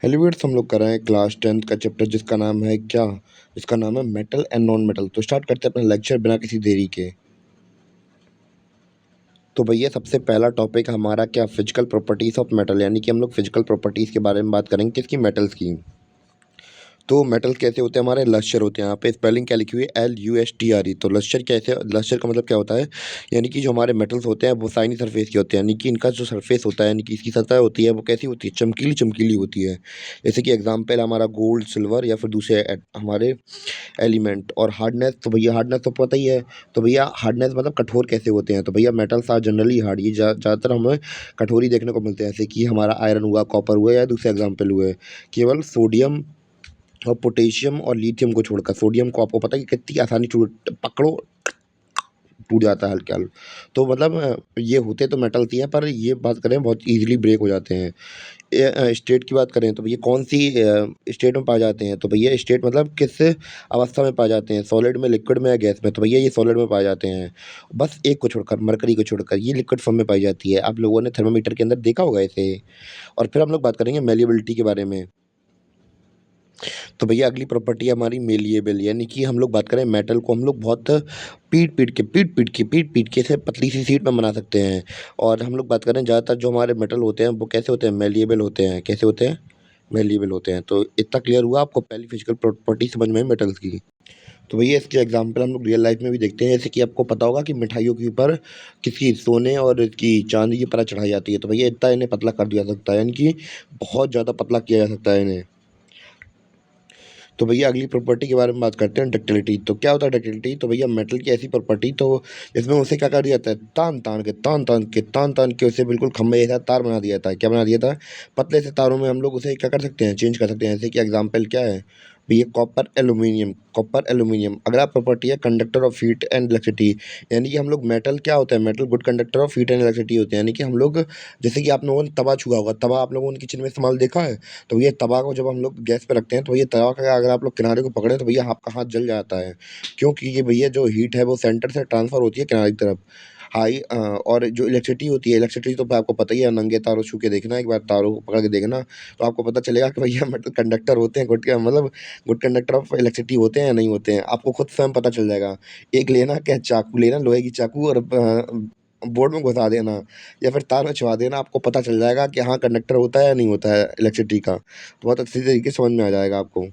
हेलीवेट्स हम लोग कर रहे हैं क्लास 10th का चैप्टर जिसका नाम है क्या? जिसका नाम है मेटल एंड नॉन मेटल। तो स्टार्ट करते हैं अपना लेक्चर बिना किसी देरी के। तो भैया सबसे पहला टॉपिक हमारा क्या फिजिकल प्रॉपर्टीज ऑफ मेटल, यानी कि हम लोग फिजिकल प्रॉपर्टीज के बारे में बात करेंगे किसकी, मेटल्स की। तो मेटल्स कैसे होते हैं हमारे, लश्चर होते हैं। यहाँ पे स्पेलिंग क्या लिखी हुई है, LUSTRE। तो लश्चर कैसे, लश्चर का मतलब क्या होता है, यानी कि जो हमारे मेटल्स होते हैं वो शाइनी सरफेस के होते हैं, यानी कि इनका जो सरफेस होता है, यानी कि इसकी सतह होती है वो कैसी होती है, चमकीली चमकीली होती है। जैसे कि एग्जाम्पल हमारा गोल्ड, सिल्वर या फिर दूसरे हमारे एलिमेंट। और हार्डनेस, तो भैया हार्डनेस तो पता ही है। तो भैया हार्डनेस मतलब कठोर कैसे होते हैं, तो भैया मेटल्स आर जनरली हार्ड। ये ज़्यादातर हमें कठोर ही देखने को मिलते हैं, जैसे कि हमारा आयरन हुआ, कॉपर हुआ या दूसरे एग्जाम्पल हुए। केवल सोडियम और पोटेशियम और लिथियम को छोड़कर, सोडियम को आपको पता है कि कितनी आसानी पकड़ो टूट जाता है हल्के हल्के। तो मतलब ये होते तो मेटल्स ही हैं, पर ये बात करें बहुत इजीली ब्रेक हो जाते हैं। स्टेट की बात करें तो भैया कौन सी स्टेट में पाए जाते हैं, तो भैया स्टेट मतलब किस अवस्था में पाए जाते हैं, सॉलिड में, लिक्विड में या गैस में। तो भैया ये सॉलिड में पाए जाते हैं, बस एक को छोड़कर, मरकरी को छोड़कर। ये लिक्विड फॉर्म में पाई जाती है, आप लोगों ने थर्मामीटर के अंदर देखा होगा इसे। और फिर हम लोग बात करेंगे मेलिएबिलिटी के बारे में। तो भैया अगली प्रॉपर्टी है हमारी मेलिएबल, यानी कि हम लोग बात करें मेटल को हम लोग बहुत पीट पीट के से पतली सी शीट में बना सकते हैं। और हम लोग बात करें ज़्यादातर जो हमारे मेटल होते हैं वो कैसे होते हैं, मेलिएबल होते हैं। कैसे होते हैं, मेलिएबल होते हैं। तो इतना क्लियर हुआ आपको पहली फिजिकल प्रॉपर्टी समझ में मेटल्स की। तो भैया इसके एग्जांपल हम लोग रियल लाइफ में भी देखते हैं, जैसे कि आपको पता होगा कि मिठाइयों के ऊपर किसी सोने और इसकी चांदी की परत चढ़ाई जाती है। तो भैया इतना इन्हें पतला कर दिया जा सकता है, यानी कि बहुत ज़्यादा पतला किया जा सकता है इन्हें। तो भैया अगली प्रॉपर्टी के बारे में बात करते हैं, डक्टिलिटी। तो क्या होता है डक्टिलिटी, तो भैया मेटल की ऐसी प्रॉपर्टी, तो इसमें उसे क्या कर दिया जाता है, तान तान के उसे बिल्कुल खंभे जैसा तार बना दिया जाता है। क्या बना दिया था, पतले से तारों में हम लोग उसे क्या कर सकते हैं, चेंज कर सकते हैं। जैसे कि एग्जाम्पल क्या है भैया, कॉपर एल्यूमिनियम। अगला प्रॉपर्टी है conductor of heat and electricity, यानी कि हम लोग मेटल क्या होता है, metal good conductor of heat and electricity होते हैं। यानी कि हम लोग, जैसे कि आप लोगों ने तवा छुआ होगा, तवा आप लोगों ने किचन में इस्तेमाल देखा है। तो ये तवा को जब हम लोग गैस पे रखते हैं, तो ये तवा का अगर आप लोग किनारे को पकड़ें तो भैया आपका हाथ जल जाता है, क्योंकि ये भैया जो हीट है वो सेंटर से ट्रांसफर होती है किनारे की तरफ। और जो इलेक्ट्रिसिटी होती है, इलेक्ट्रिसिटी तो आपको पता ही है, नंगे तारों छू के देखना, एक बार तारों को पकड़ के देखना, तो आपको पता चलेगा कि भैया मतलब कंडक्टर होते हैं, मतलब गुड कंडक्टर ऑफ इलेक्ट्रिसिटी होते हैं या नहीं होते हैं, आपको खुद स्वयं पता चल जाएगा। एक लेना क्या, चाकू लेना, लोहे की चाकू, और बोर्ड में घुसा देना या फिर तार में छुआ देना, आपको पता चल जाएगा कि हाँ कंडक्टर होता है या नहीं होता है इलेक्ट्रिसिटी का। तो बहुत अच्छी तरीके से समझ में आ जाएगा आपको।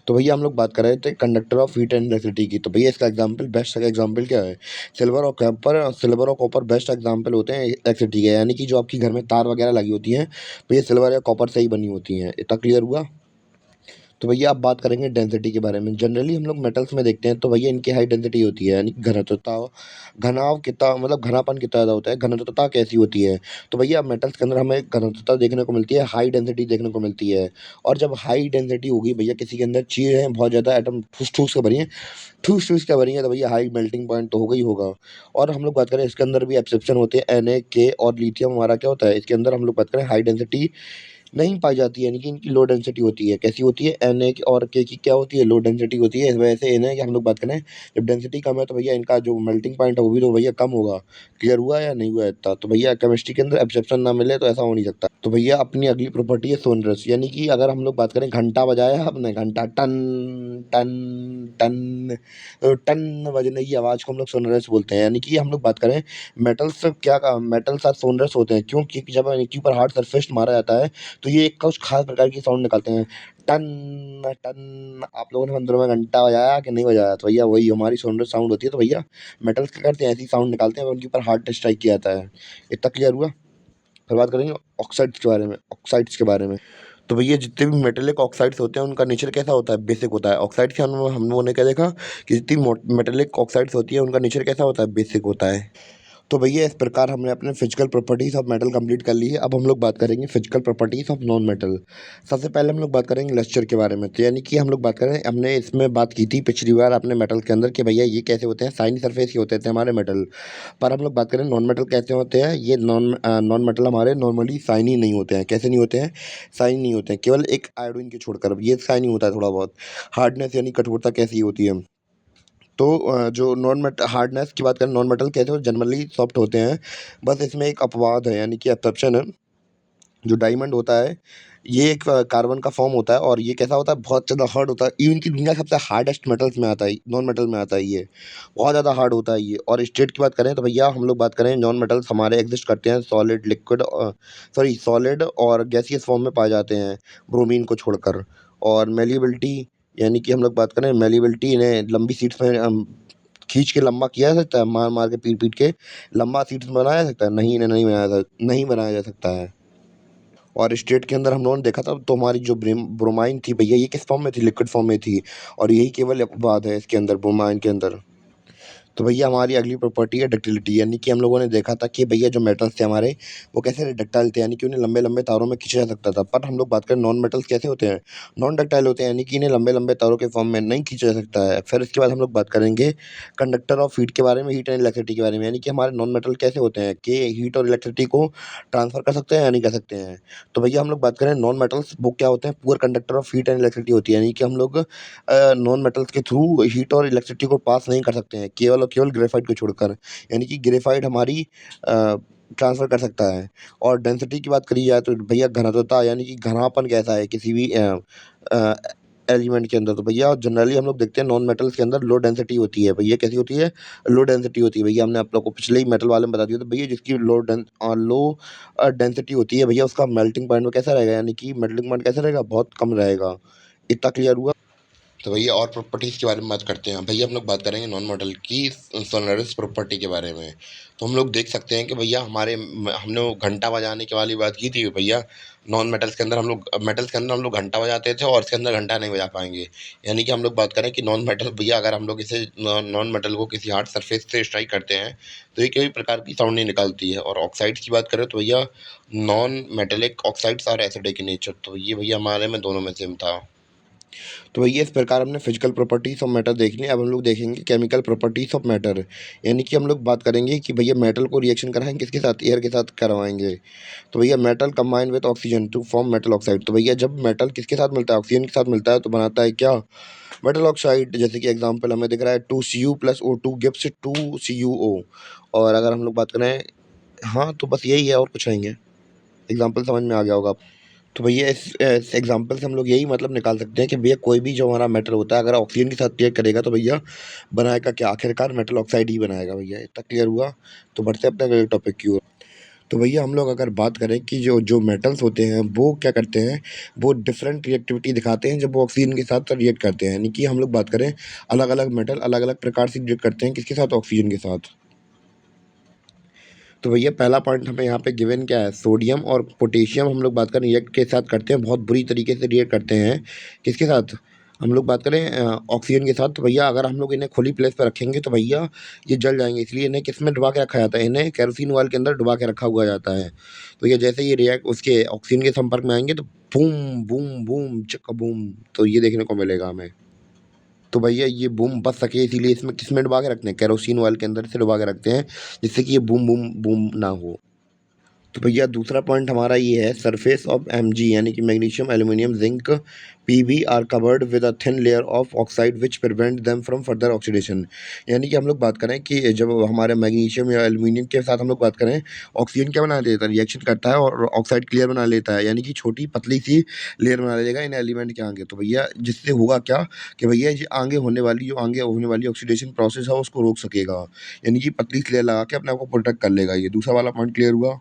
तो भैया हम लोग बात कर रहे थे conductor of heat and electricity की। तो भैया इसका एग्जांपल, बेस्ट एग्जांपल क्या है, सिल्वर और कॉपर बेस्ट एग्जांपल होते हैं इलेक्ट्रिसिटी के, यानी कि जो आपकी घर में तार वगैरह लगी होती हैं, तो ये सिल्वर या कॉपर से ही बनी होती हैं। इतना क्लियर हुआ। तो भैया आप बात करेंगे डेंसिटी के बारे में। जनरली हम लोग मेटल्स में देखते हैं तो भैया इनकी हाई डेंसिटी होती है, यानी कि घनत्वता, घनाव कितना, मतलब घनापन कितना ज़्यादा होता है, घनत्वता कैसी होती है। तो भैया मेटल्स के अंदर हमें घनत्वता देखने को मिलती है, हाई डेंसिटी देखने को मिलती है। और जब हाई डेंसिटी होगी भैया, किसी के अंदर चीज़ें बहुत ज़्यादा एटम ठूस ठूस के भरी हैं, ठूस-ठूस क्या भरी है, तो भैया हाई मेल्टिंग पॉइंट तो होगा ही होगा। और हम लोग बात करें इसके अंदर भी एक्सेप्शन होते हैं, Na, K और लिथियम हमारा क्या होता है, इसके अंदर हम लोग बात करें हाई डेंसिटी नहीं पाई जाती है, यानी कि इनकी लो डेंसिटी होती है। कैसी होती है, Na की और K की क्या होती है, लो डेंसिटी होती है। इस वजह से Na की हम लोग बात करें, जब डेंसिटी कम है तो भैया इनका जो मेल्टिंग पॉइंट है वो भी तो भैया कम होगा। क्लियर हुआ या नहीं हुआ इतना। तो भैया केमिस्ट्री के अंदर एक्सेप्शन ना मिले तो ऐसा हो नहीं सकता। तो भैया अपनी अगली प्रॉपर्टी है सोनरस, यानी कि अगर हम लोग बात करें, घंटा बजाया आपने, घंटा टन टन टन, तो टन बजने की आवाज़ को हम लोग सोनरस बोलते हैं। यानी कि हम लोग बात करें मेटल्स, मेटल्स आज सोनरस होते हैं, क्यों, क्योंकि जब इनके ऊपर हार्ड सरफेस मारा जाता है तो ये एक कुछ खास प्रकार की साउंड निकालते हैं, टन टन। आप लोगों ने मंदिरों में घंटा बजाया कि नहीं बजाया, तो भैया वही हमारी सोनरस साउंड होती है। तो भैया मेटल्स क्या करते हैं, ऐसी साउंड निकालते हैं, उनके ऊपर हार्ड स्ट्राइक किया जाता है। इतना क्लियर हुआ। फिर बात करेंगे ऑक्साइड्स के बारे में। तो भैया जितने भी मेटेलिक ऑक्साइड्स होते हैं उनका नेचर कैसा होता है, बेसिक होता है। ऑक्साइड के हम लोगों ने क्या देखा कि जितनी मेटेलिक ऑक्साइड्स होती है उनका नेचर कैसा होता है, बेसिक होता है। तो भैया इस प्रकार हमने अपने physical properties of metal complete कर ली है। अब हम लोग बात करेंगे physical properties of non metal. सबसे पहले हम लोग बात करेंगे लस्टर के बारे में। तो यानी कि हम लोग बात करें, हमने इसमें बात की थी पिछली बार अपने मेटल के अंदर कि भैया ये कैसे होते हैं, साइनी सरफेस के होते थे हमारे मेटल। पर हम लोग बात करें नॉन मेटल कैसे होते हैं, ये नॉन मेटल हमारे नॉर्मली साइनी नहीं होते हैं। कैसे नहीं होते हैं, साइनी नहीं होते हैं, केवल एक आयोडीन के छोड़कर ये साइनी होता है थोड़ा बहुत। हार्डनेस यानी कठोरता कैसी होती है, तो जो नॉन मेट हार्डनेस की बात करें, नॉन मेटल कैसे हो, जनरली सॉफ्ट होते हैं। बस इसमें एक अपवाद है, यानी कि एक्सेप्शन है। जो डायमंड होता है, ये एक कार्बन का फॉर्म होता है और ये कैसा होता है, बहुत ज़्यादा हार्ड होता है। इवन की दुनिया का सबसे हार्डेस्ट मेटल्स में आता है, नॉन मेटल में आता है ये। बहुत ज़्यादा हार्ड होता है ये। और स्टेट की बात करें तो भैया हम लोग बात करें, नॉन मेटल्स हमारे एग्ज़िस्ट करते हैं सॉलिड, लिक्विड सॉरी सॉलिड और गैसियस फॉर्म में पाए जाते हैं, ब्रोमीन को छोड़कर। और मैलिएबिलिटी, यानी कि हम लोग बात करें मैलिएबिलिटी, इन्हें लंबी शीट्स में खींच के लंबा किया जा सकता है, मार-मार के, पीट-पीट के लंबा शीट्स में बनाया जा सकता है? नहीं, इन्हें नहीं बनाया जा सकता है। और स्टेट के अंदर हम लोगों ने देखा था तो हमारी जो ब्रोमाइन थी भैया, ये किस फॉर्म में थी? लिक्विड फॉर्म में थी। और यही केवल अपवाद है इसके अंदर, ब्रोमाइन के अंदर। तो भैया हमारी अगली प्रॉपर्टी है डक्टिलिटी, यानी कि हम लोगों ने देखा था कि भैया जो मेटल्स थे हमारे, वो कैसे डक्टाइल थे, यानी कि उन्हें लंबे लंबे तारों में खींचा जा सकता था। पर हम लोग बात करें नॉन मेटल्स कैसे होते हैं, नॉन डक्टाइल होते हैं, यानी कि इन्हें लंबे लंबे तारों के फॉर्म में नहीं खींचा जा सकता है। फिर इसके बाद हम लोग बात करेंगे कंडक्टर ऑफ हीट के बारे में, हीट एंड इलेक्ट्रिसिटी के बारे में, यानी कि हमारे नॉन मेटल कैसे होते हैं कि हीट और इलेक्ट्रिसिटी को ट्रांसफर कर सकते हैं या नहीं कर सकते हैं। तो भैया हम लोग बात करें नॉन मेटल्स, वो क्या होते हैं? Poor conductor of heat and electricity होती है, यानी कि हम लोग नॉन मेटल्स के थ्रू हीट और इलेक्ट्रिसिटी को पास नहीं कर सकते हैं, केवल और केवल ग्रेफाइट को छोड़कर। यानी कि ग्रेफाइट हमारी ट्रांसफ़र कर सकता है। और डेंसिटी की बात करी जाए तो भैया घनत्वता, यानी कि घनापन कैसा है किसी भी अ, एलिमेंट के अंदर, तो भैया जनरली हम लोग देखते हैं नॉन मेटल्स के अंदर लो डेंसिटी होती है। भैया कैसी होती है? लो डेंसिटी होती है। भैया हमने आप लोग को पिछले ही मेटल वाले में बता दिया था भैया, जिसकी लो डेंसिटी होती है भैया, उसका मेल्टिंग पॉइंट में कैसा रहेगा, यानी कि मेल्टिंग पॉइंट कैसा रहेगा? बहुत कम रहेगा। इतना क्लियर हुआ? तो भैया और प्रॉपर्टीज़ के बारे में बात करते हैं। भैया हम लोग बात करेंगे नॉन मेटल की सोलरिस प्रॉपर्टी के बारे में। तो हम लोग देख सकते हैं कि भैया हमने वो घंटा बजाने की वाली बात की थी भैया, नॉन मेटल्स के अंदर हम लोग, मेटल्स के अंदर हम लोग घंटा बजाते थे और इसके अंदर घंटा नहीं बजा पाएंगे। यानी कि हम लोग बात करें कि नॉन मेटल भैया, अगर हम लोग इसे नॉन मेटल को किसी हार्ड सरफेस से स्ट्राइक करते हैं तो ये कोई प्रकार की साउंड नहीं निकालती है। और ऑक्साइड्स की बात करें तो भैया non metallic oxides are acidic in nature, तो ये भैया हमारे में दोनों में सेम था। तो भैया इस प्रकार हमने फिजिकल प्रॉपर्टीज़ ऑफ मैटर देख ली। अब हम लोग देखेंगे केमिकल प्रॉपर्टीज़ ऑफ मैटर, यानी कि हम लोग बात करेंगे कि भैया मेटल को रिएक्शन कराएंगे किसके साथ? एयर के साथ करवाएंगे। तो भैया metal combine with oxygen to form metal oxide. तो भैया जब मेटल किसके साथ मिलता है? ऑक्सीजन के साथ मिलता है, तो बनाता है क्या? Metal oxide. जैसे कि एग्जांपल हमें दिख रहा है 2Cu plus O2 gives 2CuO। और अगर हम लोग बात करें, हाँ तो बस यही है और कुछ नहीं है। एग्जाम्पल समझ में आ गया होगा। तो भैया इस एग्जाम्पल से हम लोग यही मतलब निकाल सकते हैं कि भैया कोई भी जो हमारा मेटल होता है, अगर ऑक्सीजन के साथ रिएक्ट करेगा तो भैया बनाएगा क्या? आखिरकार मेटल ऑक्साइड ही बनाएगा। भैया इतना क्लियर हुआ? तो बढ़ते हैं अपने अगले टॉपिक की ओर। तो भैया हम लोग अगर बात करें कि जो जो मेटल्स होते हैं वो क्या करते हैं, वो डिफरेंट रिएक्टिविटी दिखाते हैं जब वो ऑक्सीजन के साथ रिएक्ट करते हैं। यानी कि हम लोग बात करें, अलग अलग मेटल अलग अलग प्रकार से रिएक्ट करते हैं किसके साथ? ऑक्सीजन के साथ। तो भैया पहला पॉइंट हमें यहाँ पे गिवन क्या है? सोडियम और पोटेशियम हम लोग बात करें रिएक्ट के साथ करते हैं, बहुत बुरी तरीके से रिएक्ट करते हैं। किसके साथ? हम लोग बात करें ऑक्सीजन के साथ। तो भैया अगर हम लोग इन्हें खुली प्लेस पे रखेंगे तो भैया ये जल जाएंगे, इसलिए इन्हें किस में डुबा के रखा जाता है? इन्हें केरोसिन ऑयल के अंदर डुबा के रखा हुआ जाता है। तो ये जैसे ये रिएक्ट उसके ऑक्सीजन के संपर्क में आएंगे तो बूम बूम बूम चक्का बूम, तो ये देखने को मिलेगा हमें। तो भैया ये बूम बच सके इसीलिए इसमें किस में डुबा के रखते हैं? केरोसिन ऑयल के अंदर से डुबा के रखते हैं, जिससे कि ये बूम बूम बूम ना हो। तो भैया दूसरा पॉइंट हमारा ये है, सरफेस ऑफ Mg, यानी कि magnesium aluminium zinc Pb are covered with a thin layer of oxide which prevent them from further oxidation. यानी कि हम लोग बात करें कि जब हमारे मैग्नीशियम या एल्यूमिनियम के साथ हम लोग बात करें, ऑक्सीजन क्या बना देता है? रिएक्शन करता है और ऑक्साइड क्लियर बना लेता है, यानी कि छोटी पतली सी लेयर बना लेगा इन एलिमेंट के आगे। तो भैया जिससे होगा क्या कि भैया ये आगे होने वाली ऑक्सीडेशन प्रोसेस है उसको रोक सकेगा, यानी कि पतली सी लेयर लगा के अपने आप को प्रोटेक्ट कर लेगा। ये दूसरा वाला पॉइंट क्लियर हुआ?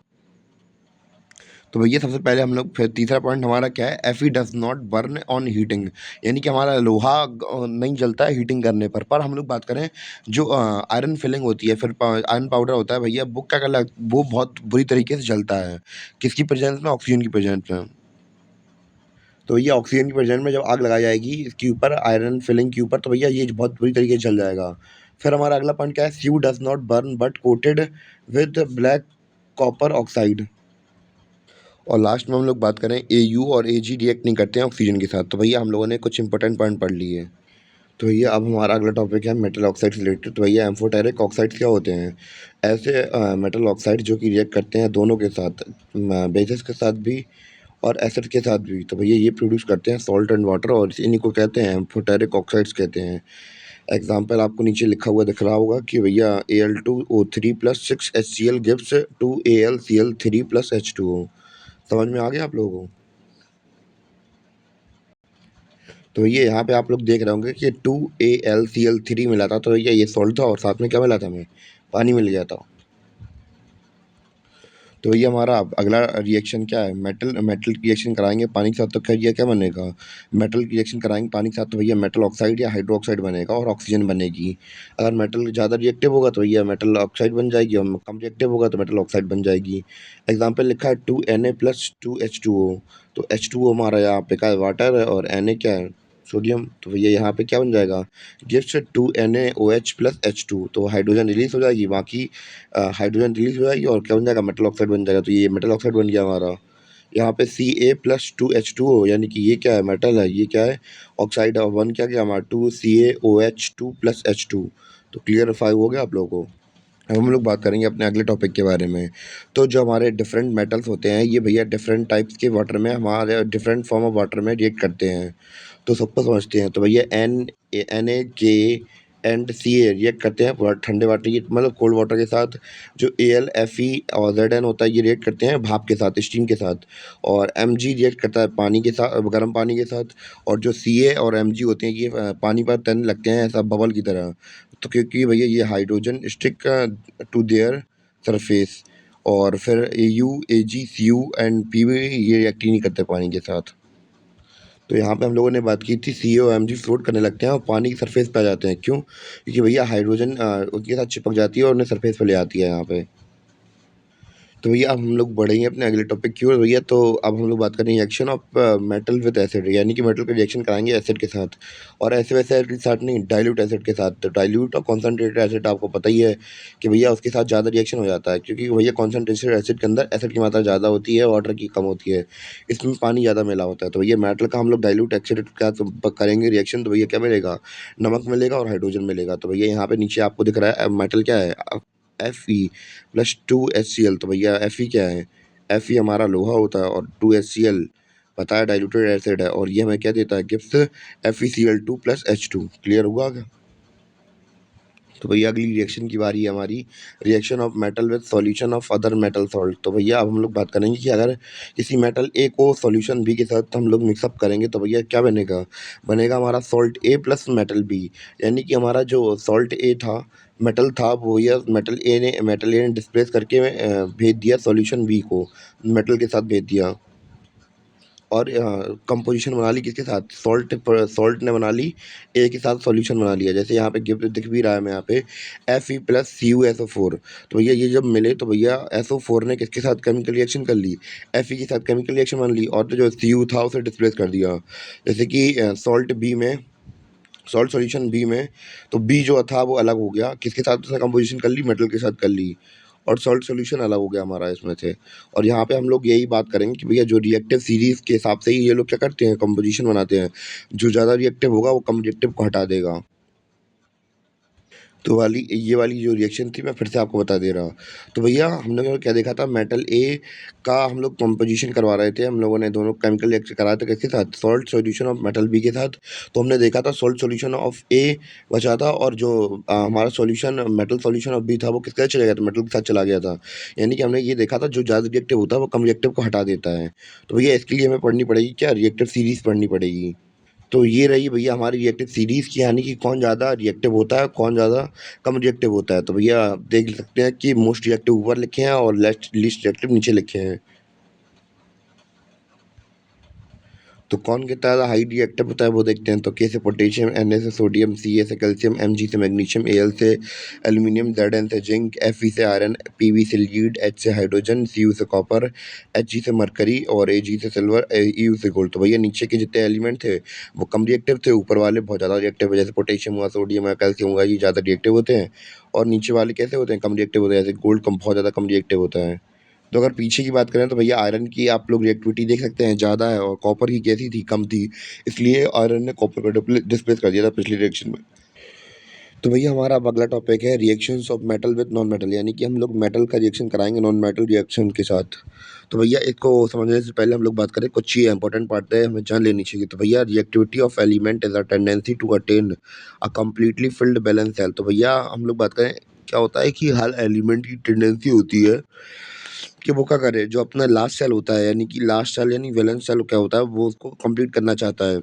तो भैया सबसे पहले हम लोग, फिर तीसरा पॉइंट हमारा क्या है? Fe does not burn on heating, यानी कि हमारा लोहा नहीं जलता है हीटिंग करने पर हम लोग बात करें जो आयरन फिलिंग होती है, फिर आयरन पाउडर होता है भैया, वो क्या कर वो बहुत बुरी तरीके से जलता है। किसकी प्रेजेंस में? ऑक्सीजन की प्रेजेंस में। तो भैया ऑक्सीजन की प्रेजेंस में जब आग लगाई जाएगी इसके ऊपर, आयरन फिलिंग के ऊपर, तो भैया ये बहुत बुरी तरीके से जल जाएगा। फिर हमारा अगला पॉइंट क्या है? Few does not burn but coated with black copper oxide. और लास्ट में हम लोग बात करें, Au और Ag रिएक्ट नहीं करते हैं ऑक्सीजन के साथ। तो भैया हम लोगों ने कुछ इंपॉर्टेंट पॉइंट पढ़ लिए। तो भैया अब हमारा अगला टॉपिक है मेटल ऑक्साइड से रिलेटेड। तो भैया एम्फोटेरिक ऑक्साइड्स क्या होते हैं? ऐसे मेटल ऑक्साइड जो कि रिएक्ट करते हैं दोनों के साथ, बेसिस के साथ भी और एसिड के साथ भी। तो भैया ये प्रोड्यूस करते हैं सॉल्ट एंड वाटर, और इन्हीं को कहते हैं एम्फोटेरिक ऑक्साइड्स कहते हैं। एग्जाम्पल आपको नीचे लिखा हुआ दिख रहा होगा कि भैया Al2O3 plus 6HCl gives 2AlCl3 plus H2O। समझ में आ गया आप लोगों को? तो ये यहाँ पे आप लोग देख रहे होंगे कि 2AlCl3 मिला था, तो ये सॉल्ट था और साथ में क्या मिला था हमें? पानी मिल गया था। तो ये हमारा अगला रिएक्शन क्या है? मेटल मेटल रिएक्शन कराएंगे पानी के साथ, तो क्या क्या बनेगा? मेटल रिएक्शन कराएंगे पानी के साथ, तो भैया मेटल ऑक्साइड या हाइड्रोक्साइड बनेगा और ऑक्सीजन बनेगी। अगर मेटल ज़्यादा रिएक्टिव होगा तो भैया मेटल ऑक्साइड बन जाएगी, और कम रिएक्टिव होगा तो मेटल ऑक्साइड बन जाएगी। एग्जाम्पल लिखा है 2Na+2H2O। तो H2O हमारा यहाँ पे क्या है? वाटर है, और Na क्या है? सोडियम। तो भैया यहाँ पे क्या बन जाएगा? Gives 2NaOH+H2। तो हाइड्रोजन रिलीज हो जाएगी, बाकी हाइड्रोजन रिलीज हो जाएगी, और क्या बन जाएगा? मेटल ऑक्साइड बन जाएगा। तो ये मेटल ऑक्साइड बन गया हमारा। यहाँ पे Ca+2H2O, यानी कि ये क्या है? मेटल है। ये क्या है? ऑक्साइड है। और वन क्या गया हमारा? 2CaOH2+H2। तो क्लियरफाई हो गया आप लोगों को? अब हम लोग बात करेंगे अपने अगले टॉपिक के बारे में। तो जो हमारे डिफरेंट मेटल्स होते हैं, ये भैया डिफरेंट टाइप्स के वाटर में, हमारे डिफरेंट फॉर्म ऑफ वाटर में रिएक्ट करते हैं। तो सबको समझते हैं। तो भैया Na, K and Ca react करते हैं ठंडे वाटर की, मतलब कोल्ड वाटर के साथ। जो Al, Fe और Zn होता है, ये रिएक्ट करते हैं भाप के साथ, स्टीम के साथ। और Mg रिएक्ट करता है पानी के साथ, गर्म पानी के साथ। और जो Ca और Mg होते हैं, ये पानी पर तैरने लगते हैं ऐसा बबल की तरह। तो क्योंकि भैया ये hydrogen stick to their surface. और फिर AuAgCu एंड Pv ये रिएक्ट ही नहीं करते पानी के साथ। तो यहाँ पे हम लोगों ने बात की थी CaOMg फ्लोट करने लगते हैं और पानी की सरफेस पे आ जाते हैं। क्यों? क्योंकि भैया हाइड्रोजन उनके साथ चिपक जाती है और उन्हें सरफेस पे ले आती है यहाँ पे। तो भैया अब हम लोग बढ़ेंगे अपने अगले टॉपिक की ओर भैया। तो अब हम लोग बात करेंगे reaction of metal with acid, यानी कि मेटल का रिएक्शन कराएंगे एसिड के साथ। और ऐसे वैसे एसिड के साथ नहीं, डाइल्यूट एसिड के साथ। तो डाइल्यूट और कॉन्सनट्रेटेड एसिड आपको पता ही है कि भैया उसके साथ ज़्यादा रिएक्शन हो जाता है, क्योंकि भैया कॉन्सनट्रेटेड एसिड के अंदर एसिड की मात्रा ज़्यादा होती है, वाटर की कम होती है। इसमें पानी ज़्यादा मिला होता है। तो भैया मेटल का हम लोग डाइल्यूट एसिड के साथ करेंगे रिएक्शन, तो भैया क्या मिलेगा? नमक मिलेगा और हाइड्रोजन मिलेगा। तो भैया यहाँ पे नीचे आपको दिख रहा है मेटल क्या है? Fe+2HCl। तो भैया Fe क्या है? Fe हमारा लोहा होता है, और 2HCl पता है डाइल्यूटेड एसिड है, और ये हमें क्या देता है? Gives FeCl2+H2। क्लियर हुआ क्या? तो भैया अगली रिएक्शन की बारी है हमारी, reaction of metal with solution of other metal salt. तो भैया अब हम लोग बात करेंगे कि अगर किसी मेटल ए को सॉल्यूशन बी के साथ हम लोग मिक्सअप करेंगे, तो भैया क्या बनेगा? बनेगा हमारा सॉल्ट ए प्लस मेटल बी। यानी कि हमारा जो सॉल्ट ए था, मेटल था, वो भैया मेटल ए ने डिस्प्लेस करके भेज दिया सॉल्यूशन बी को, मेटल के साथ भेज दिया। और कंपोजिशन बना ली किसके साथ? सॉल्ट ने बना ली ए के साथ, सॉल्यूशन बना लिया। जैसे यहाँ पे गिफ्ट दिख भी रहा है हमें यहाँ पे Fe+CuSO4। तो भैया ये जब मिले, तो भैया SO4 ने किसके साथ केमिकल रिएक्शन कर ली? Fe के साथ केमिकल रिएक्शन बन ली, और जो Cu था उसे डिस्प्लेस कर दिया। जैसे कि सॉल्ट सॉल्यूशन बी में, तो बी जो था वो अलग हो गया, किसके साथ उसने कंपोजिशन कर ली? मेटल के साथ कर ली। और सॉल्ट सॉल्यूशन अलग हो गया हमारा इसमें से। और यहाँ पे हम लोग यही बात करेंगे कि भैया जो रिएक्टिव सीरीज के हिसाब से ही ये लोग क्या करते हैं? कंपोजिशन बनाते हैं। जो ज़्यादा रिएक्टिव होगा वो कम रिएक्टिव को हटा देगा। तो ये वाली जो रिएक्शन थी, मैं फिर से आपको बता दे रहा। तो भैया हम लोगों ने क्या देखा था? मेटल ए का हम लोग कंपोजिशन करवा रहे थे, हम लोगों ने दोनों केमिकल रिएक्शन कराया था किसके साथ? Salt solution of metal B के साथ। तो हमने देखा था सॉल्ट सॉल्यूशन ऑफ ए बचा था, और जो हमारा solution metal solution of B था, वो किसके साथ चला गया था? मेटल के साथ चला गया था। यानी कि हमने ये देखा था जो ज़्यादा रिएक्टिव होता है वो कम रिएक्टिव को हटा देता है। तो भैया इसके लिए हमें पढ़नी पड़ेगी क्या? रिएक्टिव सीरीज पढ़नी पड़ेगी। तो ये रही भैया हमारी रिएक्टिव सीरीज़ की, यानी कि कौन ज़्यादा रिएक्टिव होता है, कौन ज़्यादा कम रिएक्टिव होता है। तो भैया आप देख सकते हैं कि मोस्ट रिएक्टिव ऊपर लिखे हैं और लीस्ट रिएक्टिव नीचे लिखे हैं। तो कौन कितना ज़्यादा हाई रिएक्टिव होता है वो देखते हैं। तो के से पोटेशियम, Na से सोडियम, Ca से कैल्शियम, Mg से मैग्नीशियम, Al से एल्यूमिनियम, Zn से जिंक, Fe से आयरन, Pv से लीड, H से हाइड्रोजन, Cu से कॉपर, Hg से मरकरी, और Ag से सिल्वर, Eu से गोल्ड। तो भैया नीचे के जितने एलिमेंट थे वो कम रिएक्टिव थे, ऊपर वाले बहुत ज़्यादा रिएक्टिव है। जैसे पोटेशियम हुआ, सोडियम हुआ, कैल्शियम हुआ, ये ज़्यादा रिएक्टिव होते हैं। और नीचे वाले कैसे होते हैं? कम रिएक्टिव होते हैं। जैसे गोल्ड कम, बहुत ज़्यादा कम रिएक्टिव होता है। तो अगर पीछे की बात करें तो भैया आयरन की आप लोग रिएक्टिविटी देख सकते हैं ज़्यादा है, और कॉपर की कैसी थी? कम थी। इसलिए आयरन ने कॉपर को डिस्प्लेस कर दिया था पिछली रिएक्शन में। तो भैया हमारा अब अगला टॉपिक है reactions of metal with non metal, यानी कि हम लोग मेटल का रिएक्शन कराएंगे नॉन मेटल रिएक्शन के साथ। तो भैया इसको समझने से पहले हम लोग बात करें, कुछ चीज़ इंपॉर्टेंट पार्ट है हमें जान लेनी चाहिए। तो भैया reactivity of element is a tendency to attain a completely filled valence shell. तो भैया हम लोग बात करें क्या होता है कि हर एलिमेंट की टेंडेंसी होती है कि वो क्या करे, जो अपना लास्ट सेल होता है यानी कि लास्ट सेल यानी वैलेंस सेल क्या होता है, वो उसको कंप्लीट करना चाहता है।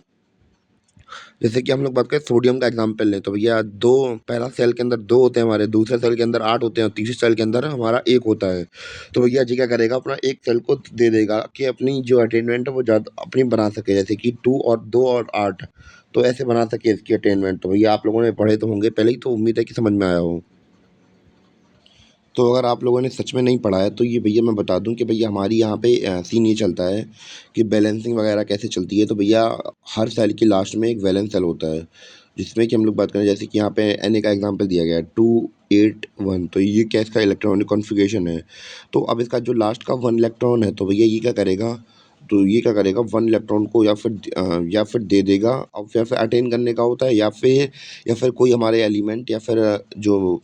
जैसे कि हम लोग बात करें सोडियम का एग्जांपल लें तो भैया दो, पहला सेल के अंदर 2 होते हैं हमारे, दूसरे सेल के अंदर 8 होते हैं और तीसरे सेल के अंदर हमारा 1 होता है। तो भैया जी क्या करेगा, अपना एक सेल को दे देगा कि अपनी जो अटेनमेंट है वो ज़्यादा अपनी बना सके, जैसे कि 2 और 2 और 8 तो ऐसे बना सके इसकी अटेनमेंट। तो भैया आप लोगों ने पढ़े तो होंगे पहले ही, तो उम्मीद है कि समझ में आया हो। तो अगर आप लोगों ने सच में नहीं पढ़ा है तो ये भैया मैं बता दूं कि भैया हमारी यहाँ पे सीन ये चलता है कि बैलेंसिंग वगैरह कैसे चलती है। तो भैया हर सेल के लास्ट में एक बैलेंस सेल होता है, जिसमें कि हम लोग बात करें जैसे कि यहाँ पे एन का एग्जांपल दिया गया है 281, तो ये क्या इसका इलेक्ट्रॉनिक कॉन्फ़िगरेशन है। तो अब इसका जो लास्ट का 1 इलेक्ट्रॉन है तो भैया ये क्या करेगा, तो ये क्या करेगा 1 इलेक्ट्रॉन को या फिर दे देगा, और या फिर अटेन करने का होता है, या फिर कोई हमारे एलिमेंट या फिर जो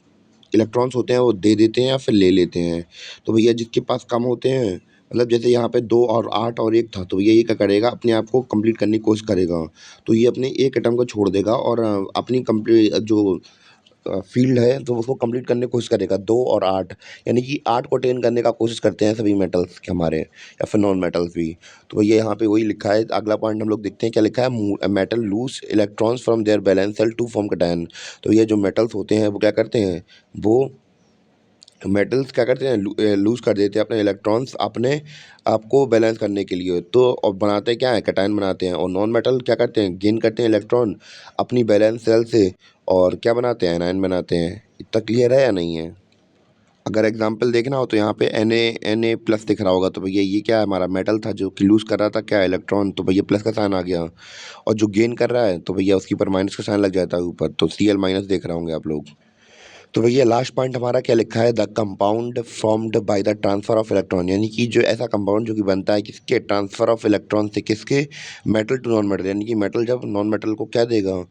इलेक्ट्रॉन्स होते हैं वो दे देते हैं या फिर ले लेते हैं। तो भैया जिसके पास कम होते हैं, मतलब जैसे यहाँ पे 2 और 8 और 1 था, तो भैया ये क्या करेगा, अपने आप को कंप्लीट करने की कोशिश करेगा। तो ये अपने एक एटम को छोड़ देगा और अपनी जो फ़ील्ड है तो उसको कंप्लीट करने की कोशिश करेगा 2 और 8, यानी कि 8 को अटेन करने का कोशिश करते हैं सभी मेटल्स के हमारे, या फिर नॉन मेटल्स भी। तो भैया यहाँ पे वही लिखा है, अगला पॉइंट हम लोग देखते हैं क्या लिखा है, metal lose electrons from their valence shell to form cation. तो ये जो मेटल्स होते हैं वो क्या करते हैं, वो मेटल्स क्या करते हैं, लूज़ कर देते हैं अपने इलेक्ट्रॉन्स अपने आप को बैलेंस करने के लिए, तो और बनाते क्या है, कैटायन बनाते हैं। और नॉन मेटल क्या करते हैं, गेन करते हैं इलेक्ट्रॉन अपनी बैलेंस सेल से, और क्या बनाते हैं, एनायन बनाते हैं। इतना क्लियर है या नहीं है? अगर एग्जांपल देखना हो तो यहाँ पे Na प्लस दिख रहा होगा, तो भैया ये क्या है, हमारा मेटल था जो कि लूज़ कर रहा था क्या, इलेक्ट्रॉन, तो भैया प्लस का साइन आ गया। और जो गेन कर रहा है तो भैया उसके ऊपर माइनस का साइन लग जाता है ऊपर, तो Cl माइनस देख रहे होंगे आप लोग। तो भैया लास्ट पॉइंट हमारा क्या लिखा है, the compound formed by the transfer of electron, यानी कि जो ऐसा कंपाउंड जो कि बनता है किसके, ट्रांसफर ऑफ इलेक्ट्रॉन से, किसके, मेटल टू नॉन मेटल, यानी कि मेटल जब नॉन मेटल को क्या देगा,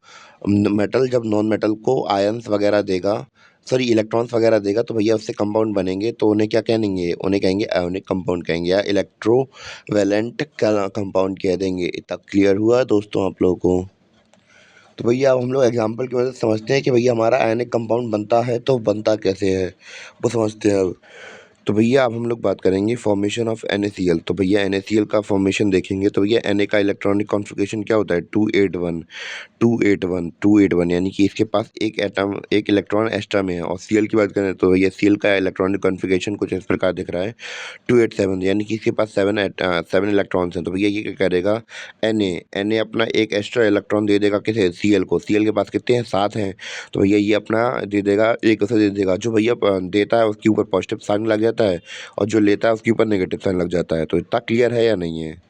मेटल जब नॉन मेटल को आयंस वगैरह देगा, सॉरी इलेक्ट्रॉन्स वगैरह देगा, तो भैया उससे कंपाउंड बनेंगे, तो उन्हें क्या कहेंगे, उन्हें कहेंगे आयोनिक कंपाउंड कहेंगे, या इलेक्ट्रोवैलेंट कंपाउंड कह देंगे। इतना क्लियर हुआ दोस्तों आप लोगों को? तो भैया अब हम लोग एग्जांपल की वजह से समझते हैं कि भैया हमारा आयनिक कंपाउंड बनता है तो बनता कैसे है, वो समझते हैं अब। तो भैया अब हम लोग बात करेंगे फॉर्मेशन ऑफ NaCl। तो भैया NaCl का फॉर्मेशन देखेंगे तो भैया Na का इलेक्ट्रॉनिक कॉन्फ़िगरेशन क्या होता है, 281 यानी कि इसके पास एक इलेक्ट्रॉन एक्स्ट्रा में है। और Cl की बात करें तो भैया Cl का इलेक्ट्रॉनिक कॉन्फ़िगरेशन कुछ इस प्रकार दिख रहा है, 287, यानी कि इसके पास 7 इलेक्ट्रॉन्स हैं। तो भैया ये क्या करेगा, Na अपना एक एक्स्ट्रा इलेक्ट्रॉन दे देगा किसे, Cl को। Cl के पास कितने हैं, 7 हैं। तो भैया ये अपना दे देगा, एक उसे दे देगा, जो भैया देता है उसके ऊपर पॉजिटिव साइन लग जाता है, और जो लेता है उसके ऊपर नेगेटिव साइन लग जाता है। तो इतना क्लियर है या नहीं है?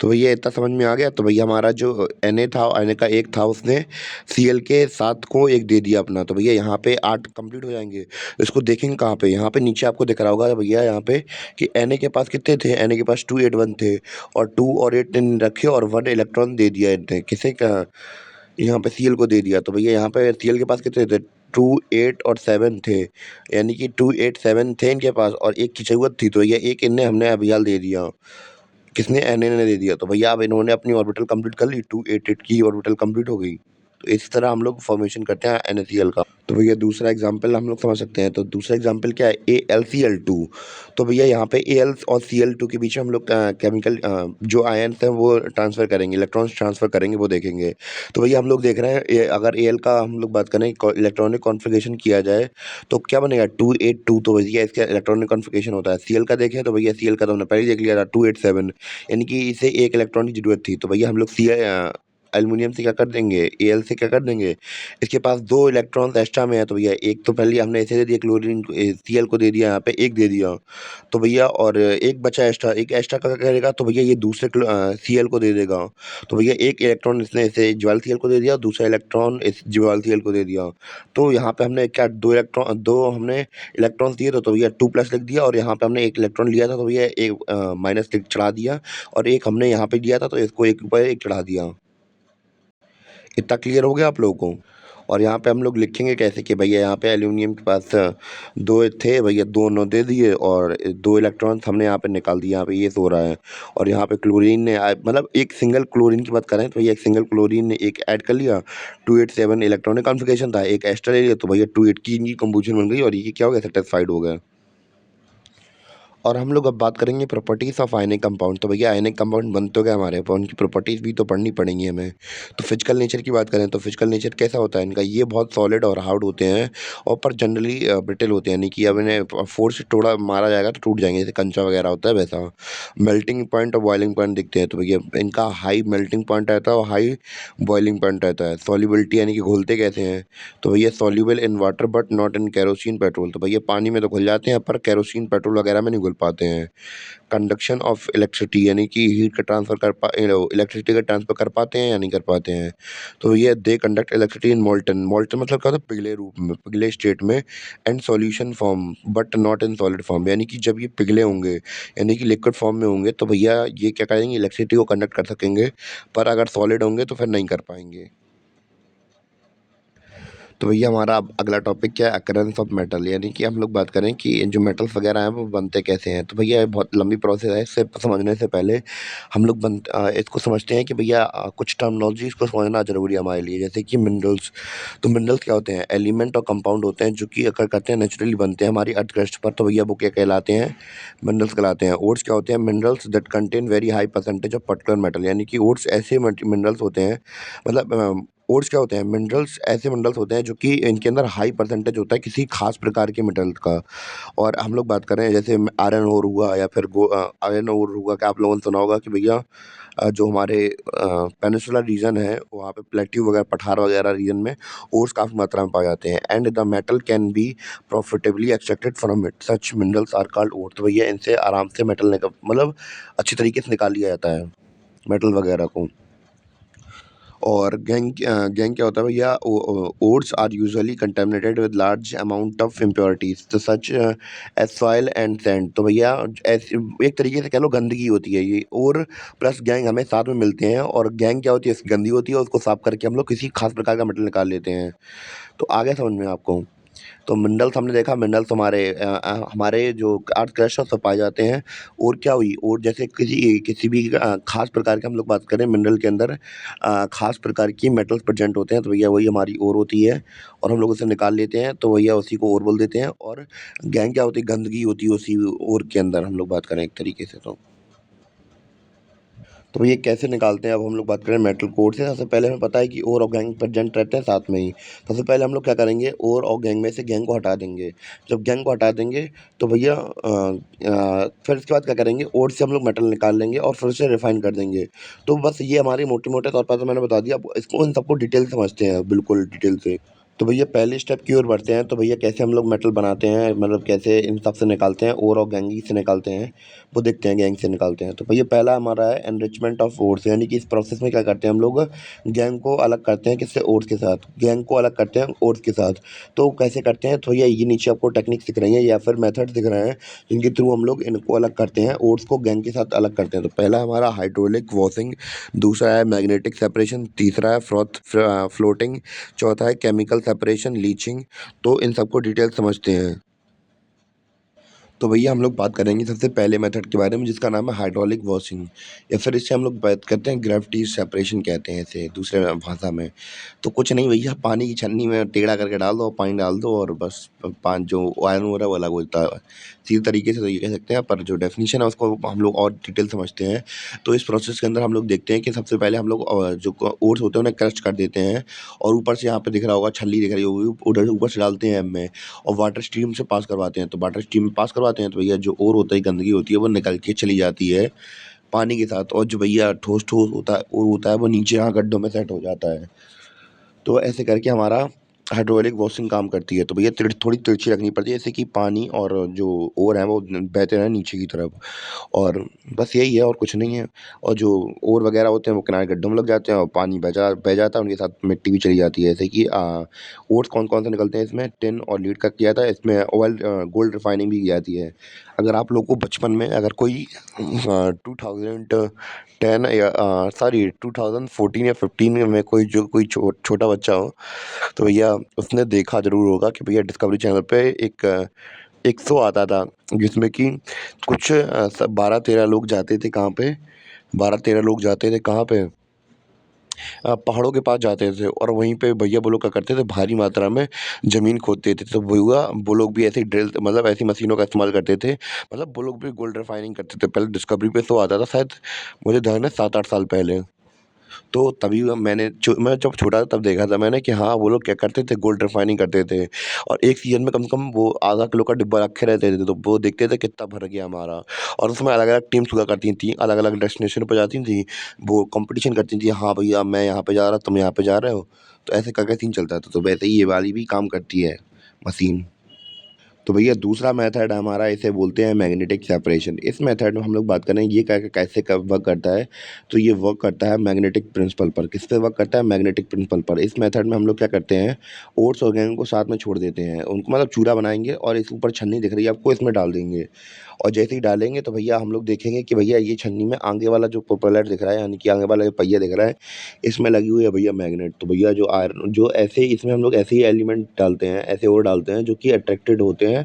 तो भैया इतना समझ में आ गया? तो भैया हमारा जो Na का एक था, उसने Cl के 7 को एक दे दिया अपना, तो भैया यहाँ पे 8 कंप्लीट हो जाएंगे। इसको देखेंगे कहाँ पे, यहाँ पे नीचे आपको दिख रहा होगा भैया यहाँ पे कि Na के पास कितने थे, Na के पास 281 थे, और 2 और 8 ने रखे और 1 इलेक्ट्रॉन दे दिया इनने, किसे का, यहाँ पे Cl को दे दिया। तो भैया यहाँ पे Cl के पास कितने थे, 2 8 और 7 थे, यानी कि 2 8 7 थे इनके पास, और एक की ज़रूरत थी, तो ये एक इनने हमने अभियाल दे दिया, किसने, Na ने दे दिया। तो भैया अब इन्होंने अपनी ऑर्बिटल कंप्लीट कर ली, 288 की ऑर्बिटल कंप्लीट हो गई। तो इस तरह हम लोग फॉर्मेशन करते हैं NaCl का। तो भैया दूसरा एग्जांपल हम लोग समझ सकते हैं, तो दूसरा एग्जांपल क्या है, AlCl2। तो भैया यहाँ पे Al और Cl2 के बीच में हम लोग केमिकल जो आयन्स हैं वो ट्रांसफ़र करेंगे, इलेक्ट्रॉन्स ट्रांसफ़र करेंगे, वो देखेंगे। तो भैया हम लोग देख रहे हैं अगर Al का हम लोग बात करें इलेक्ट्रॉनिक कॉन्फ़िगरेशन किया जाए तो क्या बनेगा, 282। तो भैया इसका इलेक्ट्रॉनिक कॉन्फ़िगरेशन होता है। Cl का देखें तो भैया Cl का तो हमने पहले ही देख लिया था, 287, यानी कि इसे एक इलेक्ट्रॉन की ज़रूरत थी। तो भैया हम लोग एल्युमिनियम से क्या कर देंगे, Al से क्या कर देंगे, इसके पास 2 इलेक्ट्रॉन्स एक्स्ट्रा में है, तो भैया एक तो पहले हमने इसे दे दिया, क्लोरीन को, Cl को दे दिया, यहाँ पे एक दे दिया। तो भैया और एक बचा एक्स्ट्रा, एक एक्स्ट्रा का क्या करेगा, तो भैया ये दूसरे Cl को दे देगा। तो भैया एक इलेक्ट्रॉन इसने इसे ज्वाल Cl को दे दिया, दूसरा इलेक्ट्रॉन इस ज्वाल Cl को दे दिया। तो यहाँ पे हमने क्या, 2 हमने इलेक्ट्रॉन्स दिए थे, तो भैया 2 प्लस लिख दिया, और यहाँ पे हमने एक इलेक्ट्रॉन लिया था तो भैया एक माइनस लिख चढ़ा दिया, और एक हमने यहाँ पे दिया था तो इसको एक ऊपर एक चढ़ा दिया। इतना क्लियर हो गया आप लोगों को? और यहाँ पे हम लोग लिखेंगे कैसे कि भैया यहाँ पे एल्युमिनियम के पास 2 थे भैया, 2 नो दे दिए, और 2 इलेक्ट्रॉन्स हमने यहाँ पे निकाल दिए, यहाँ पे ये सो रहा है। और यहाँ पे क्लोरीन ने मतलब एक सिंगल क्लोरीन की बात करें तो भैया एक सिंगल क्लोरीन ने एक ऐड कर लिया, 287 इलेक्ट्रॉनिक कॉन्फ़िगरेशन था, एक एक्स्ट्रा ले लिया, तो भैया 28 की इनकी कंपोजिशन बन गई, और ये क्या हो गया, सेटिस्फाइड हो गया। और हम लोग अब बात करेंगे प्रॉपर्टीज़ ऑफ आयनिक कंपाउंड। तो भैया आयनिक कंपाउंड बन तो गया हमारे, पर उनकी प्रॉपर्टीज़ भी तो पढ़नी पड़ेंगी हमें। तो फिजिकल नेचर की बात करें तो फिजिकल नेचर कैसा होता है इनका, ये बहुत सॉलिड और हार्ड होते हैं और पर जनरली ब्रिटल होते हैं, यानी कि अब इन्हें फोर्स से थोड़ा मारा जाएगा तो टूट जाएंगे, जैसे कंचा वगैरह होता है वैसा। मेल्टिंग पॉइंट और बॉइलिंग पॉइंट दिखते हैं, तो भैया इनका हाई मेल्टिंग पॉइंट रहता है और हाई बॉइलिंग पॉइंट रहता है। सॉल्युबिलिटी यानी कि घुलते कैसे हैं, तो भैया soluble in water but not in kerosene petrol. तो भैया पानी में तो घुल जाते हैं पर केरोसिन पेट्रोल वगैरह में नहीं घुल पाते हैं। कंडक्शन ऑफ इलेक्ट्रिसिटी यानी कि हीट का ट्रांसफर इलेक्ट्रिसिटी का ट्रांसफर कर पाते हैं या नहीं कर पाते हैं। तो ये they conduct electricity in molten, molten मतलब क्या होता है, पिघले रूप में, पिघले स्टेट में, and solution form but not in solid form, यानी कि जब ये पिघले होंगे यानी कि लिक्विड फॉर्म में होंगे तो भैया ये क्या करेंगे, इलेक्ट्रिसिटी को कंडक्ट कर सकेंगे, पर अगर सॉलिड होंगे तो फिर नहीं कर पाएंगे। तो भैया हमारा अब अगला टॉपिक क्या है, अकरेंस ऑफ मेटल, यानी कि हम लोग बात करें कि जो मेटल्स वगैरह हैं वो बनते कैसे हैं। तो भैया ये बहुत लंबी प्रोसेस है, इससे समझने से पहले हम लोग इसको समझते हैं कि भैया कुछ टर्मिनोलॉजी को समझना ज़रूरी है हमारे लिए, जैसे कि मिनरल्स। तो मिनरल्स क्या होते हैं, एलिमेंट और कंपाउंड होते हैं जो कि अगर करते हैं नेचुरली बनते हैं हमारी अर्थ क्रस्ट पर, तो भैया वो क्या कहलाते हैं, मिनरल्स कहलाते हैं। ओट्स क्या होते हैं, minerals that contain very high percentage of particular metal, यानी कि ओट्स ऐसे मिनरल्स होते हैं, मतलब ओट्स क्या होते हैं, मिनरल्स ऐसे मिनरल्स होते हैं जो कि इनके अंदर हाई परसेंटेज होता है किसी खास प्रकार के मेटल का। और हम लोग बात करें जैसे आयरन ओर हुआ या फिर आयरन ओर हुआ, क्या आप लोगों ने सुना होगा कि भैया जो हमारे पेनिनसुलर रीजन है वहाँ पे प्लेट्यू वगैरह, पठार वगैरह रीजन में ओर्स काफ़ी मात्रा में पाए जाते हैं, and the metal can be profitably extracted from it, such minerals are called ore. तो भैया इनसे आराम से मेटल निकल, मतलब अच्छी तरीके से निकाल लिया जाता है मेटल वगैरह को। और गैंग क्या होता है भैया, oats are usually contaminated with large amount of impurities तो such as soil and sand. तो भैया ऐसे एक तरीके से कह लो गंदगी होती है ये, और प्लस गैंग हमें साथ में मिलते हैं, और गैंग क्या होती है, गंदी होती है, उसको साफ करके हम लोग किसी खास प्रकार का मेटल निकाल लेते हैं। तो आगे समझ में आपको। तो मिनरल्स हमने देखा, मिनरल्स हमारे जो अर्थ क्रस्ट है उसमें पाए जाते हैं। और क्या हुई, और जैसे किसी किसी भी खास प्रकार के हम लोग बात करें मिनरल के अंदर खास प्रकार की मेटल्स प्रेजेंट होते हैं, तो भैया वही हमारी ओर होती है, और हम लोग उसे निकाल लेते हैं, तो भैया उसी को ओर बोल देते हैं। और गैंग क्या होती है, गंदगी होती है उसी ओर के अंदर, हम लोग बात करें एक तरीके से। तो ये कैसे निकालते हैं, अब हम लोग बात करें मेटल कोड से। सबसे पहले हमें पता है कि ओर और गैंग प्रेजेंट रहते हैं साथ में ही। सबसे पहले हम लोग क्या करेंगे, ओर और गैंग में से गैंग को हटा देंगे। जब गैंग को हटा देंगे तो भैया फिर इसके बाद क्या करेंगे, ओर से हम लोग मेटल निकाल लेंगे और फिर उसे रिफाइन कर देंगे। तो बस ये हमारी मोटे मोटे तौर पर तो मैंने बता दिया, अब इसको इन सबको डिटेल समझते हैं बिल्कुल डिटेल से। तो भैया पहले स्टेप की ओर बढ़ते हैं। तो भैया कैसे हम लोग मेटल बनाते हैं, मतलब कैसे इन सब से निकालते हैं, ओर और गैंग से निकालते हैं, वो देखते हैं, गैंग से निकालते हैं। तो भैया पहला हमारा है एनरिचमेंट ऑफ ओर्स, यानी कि इस प्रोसेस में क्या करते हैं हम लोग, गैंग को अलग करते हैं किससे, ओर्स के साथ, गैंग को अलग करते हैं ओर्स के साथ। तो कैसे करते हैं, तो भैया ये नीचे आपको टेक्निक्स दिख रही हैं या फिर मेथड दिख रहे हैं जिनके थ्रू हम लोग इनको अलग करते हैं, ओर्स को गैंग के साथ अलग करते हैं। तो पहला हमारा हाइड्रोलिक वॉशिंग, दूसरा है मैग्नेटिक सेपरेशन, तीसरा है फ्लोटिंग, चौथा है केमिकल सेपरेशन लीचिंग। तो इन सबको डिटेल समझते हैं। तो भैया हम लोग बात करेंगे सबसे पहले मेथड के बारे में जिसका नाम है हाइड्रोलिक वॉशिंग, या फिर इससे हम लोग बात करते हैं ग्रेविटी सेपरेशन कहते हैं इसे दूसरे भाषा में। तो कुछ नहीं भैया, पानी की छन्नी में टेढ़ा करके डाल दो और पानी डाल दो, और बस पान जो आयरन हो रहा है वो अलग होता है। सीधी तरीके से तो ये कह सकते हैं, पर जो डेफिनेशन है उसको हम लोग और डिटेल समझते हैं। तो इस प्रोसेस के अंदर हम लोग देखते हैं कि सबसे पहले हम लोग जो ओट्स होते हैं उन्हें क्रश कर देते हैं, और ऊपर से यहाँ पे दिख रहा होगा छल्ली दिख रही होगी, उधर ऊपर से डालते हैं में, और वाटर स्ट्रीम से पास करवाते हैं। तो वाटर स्ट्रीम में पास करवाते हैं तो भैया जो और होता है, गंदगी होती है, वो निकल के चली जाती है पानी के साथ, और जो भैया ठोस ठोस होता है और होता है वो नीचे यहाँ गड्ढों में सेट हो जाता है। तो ऐसे करके हमारा हाइड्रोलिक वॉशिंग काम करती है। तो भैया थोड़ी तिरछी रखनी पड़ती है, जैसे कि पानी और जो ओर है वो बहते रहें नीचे की तरफ, और बस यही है और कुछ नहीं है। और जो ओर वगैरह होते हैं वो किनारे गड्ढों में लग जाते हैं, और पानी बह जाता है, उनके साथ मिट्टी भी चली जाती है। जैसे कि ओट्स कौन कौन से निकलते हैं इसमें, टिन और लीड का किया था, इसमें ऑयल गोल्ड रिफाइनिंग भी की जाती है। अगर आप लोग को बचपन में अगर कोई 2010 या सॉरी 2014 या 15 में कोई जो कोई छोटा बच्चा हो, तो भैया उसने देखा ज़रूर होगा कि भैया डिस्कवरी चैनल पे एक शो आता था जिसमें कि कुछ 12-13 लोग जाते थे, कहाँ पे, 12-13 लोग जाते थे कहाँ पे, पहाड़ों के पास जाते थे और वहीं पे भैया वो लोग क्या करते थे, भारी मात्रा में ज़मीन खोदते थे। तो भैया वो लोग भी ऐसे ही ड्रिल मतलब ऐसी मशीनों का इस्तेमाल करते थे। मतलब वो लोग भी गोल्ड रिफाइनिंग करते थे। पहले डिस्कवरी पे शो आता था शायद, मुझे ध्यान है 7-8 साल पहले। तो तभी मैं जब छोटा था तब देखा था मैंने कि हाँ, वो लोग क्या करते थे, गोल्ड रिफाइनिंग करते थे और एक सीज़न में कम से कम वो आधा किलो का डिब्बा रखे रहते थे, तो वो देखते थे कितना भर गया हमारा। और उसमें अलग-अलग टीम्स हुआ करती थी, अलग-अलग डेस्टिनेशन पे जाती थी, वो कॉम्पिटिशन करती थी, हाँ भैया मैं यहाँ पे जा रहा, तुम यहाँ पे जा रहे हो, तो ऐसे करके सीन चलता था। तो वैसे ही ये वाली भी काम करती है मशीन। तो भैया दूसरा मेथड हमारा इसे बोलते हैं मैग्नेटिक सेपरेशन। इस मेथड में हम लोग बात करें ये कैसे वर्क करता है, तो ये वर्क करता है मैग्नेटिक प्रिंसिपल पर। किस पे वर्क करता है? मैग्नेटिक प्रिंसिपल पर। इस मेथड में हम लोग क्या करते हैं, ओट्स और गेहूं को साथ में छोड़ देते हैं, उनको मतलब चूरा बनाएंगे और इस ऊपर छन्नी दिख रही है आपको, इसमें डाल देंगे। और जैसे ही डालेंगे तो भैया हम लोग देखेंगे कि भैया ये छन्नी में आगे वाला जो प्रोपेलर दिख रहा है, यानी कि आगे वाला जो पहिया दिख रहा है, इसमें लगी हुई है भैया मैग्नेट। तो भैया जो आयरन जो ऐसे इसमें हम लोग ऐसे ही एलिमेंट डालते हैं, ऐसे और डालते हैं जो कि अट्रैक्टेड होते हैं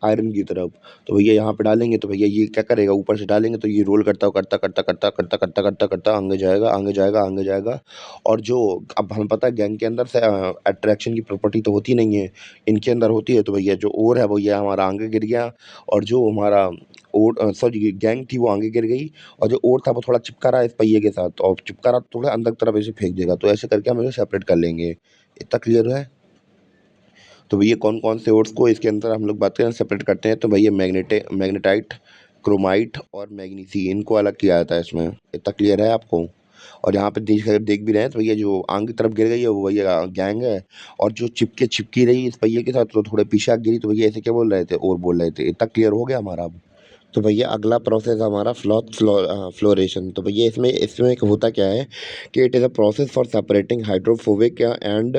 आयरन की तरफ। तो भैया यहाँ पे डालेंगे तो भैया ये क्या करेगा, ऊपर से डालेंगे तो ये रोल करता आगे जाएगा, आगे जाएगा, आगे जाएगा। और जो अब हमें पता है गैंग के अंदर से अट्रैक्शन की प्रॉपर्टी तो होती नहीं है, इनके अंदर होती है। तो भैया जो और है भैया हमारा आगे गिर गया, और जो हमारा सॉरी गैंग थी वो आगे गिर गई, और जो और था वो थोड़ा चिपका रहा है इस पहिए के साथ, और चिपका रहा तो थोड़ा अंदर की तरफ ऐसे फेंक देगा। तो ऐसे करके हम इसे सेपरेट कर लेंगे। इतना क्लियर है? तो भैया कौन-कौन से ओड्स को इसके अंदर हम लोग बात करें सेपरेट करते हैं, तो भैया मैग्नेटाइट, क्रोमाइट और मैग्नीसी, इनको अलग किया जाता है इसमें। इतना क्लियर है आपको? और यहाँ पे देख भी रहे हैं तो भैया जो आगे की तरफ गिर गई है वो भैया गैंग है, और जो चिपकी रही इस पहिए के साथ तो थोड़े पीछे गिरी, तो भैया ऐसे क्या बोल रहे थे, और बोल रहे थे। इतना क्लियर हो गया हमारा अब? तो भैया अगला प्रोसेस हमारा फ्लोरेशन। तो भैया इसमें इसमें एक होता क्या है कि it is a process for separating hydrophobic and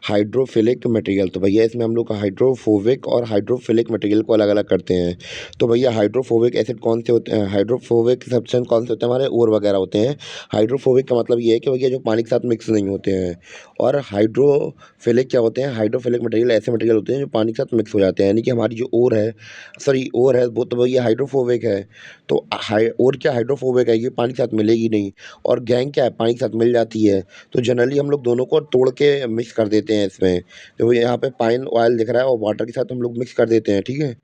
hydrophilic material. तो भैया इसमें हम लोग हाइड्रोफोबिक और हाइड्रोफिलिक मटेरियल को अलग अलग करते हैं। तो भैया हाइड्रोफोबिक एसिड कौन से होते हैं, हाइड्रोफोबिक सब्सटेंस कौन से होते हैं, हमारे और वगैरह होते हैं। हाइड्रोफोबिक का मतलब ये है कि भैया जो पानी के साथ मिक्स नहीं होते हैं। और हाइड्रोफिलिक क्या होते हैं, हाइड्रोफिलिक मटेरियल ऐसे मटेरियल होते हैं जो पानी के साथ मिक्स हो जाते हैं, यानी कि हमारी जो ओर है, सॉरी ओर है, वो तो भैया हाइड्रोफोबिक है। तो और क्या हाइड्रोफोबिक है, ये पानी के साथ मिलेगी नहीं। और गैंग क्या है, पानी के साथ मिल जाती है। तो जनरली हम लोग दोनों को तोड़ के मिक्स कर देते हैं इसमें। तो यहाँ पे पाइन ऑयल दिख रहा है और वाटर के साथ हम लोग मिक्स कर देते हैं, ठीक है।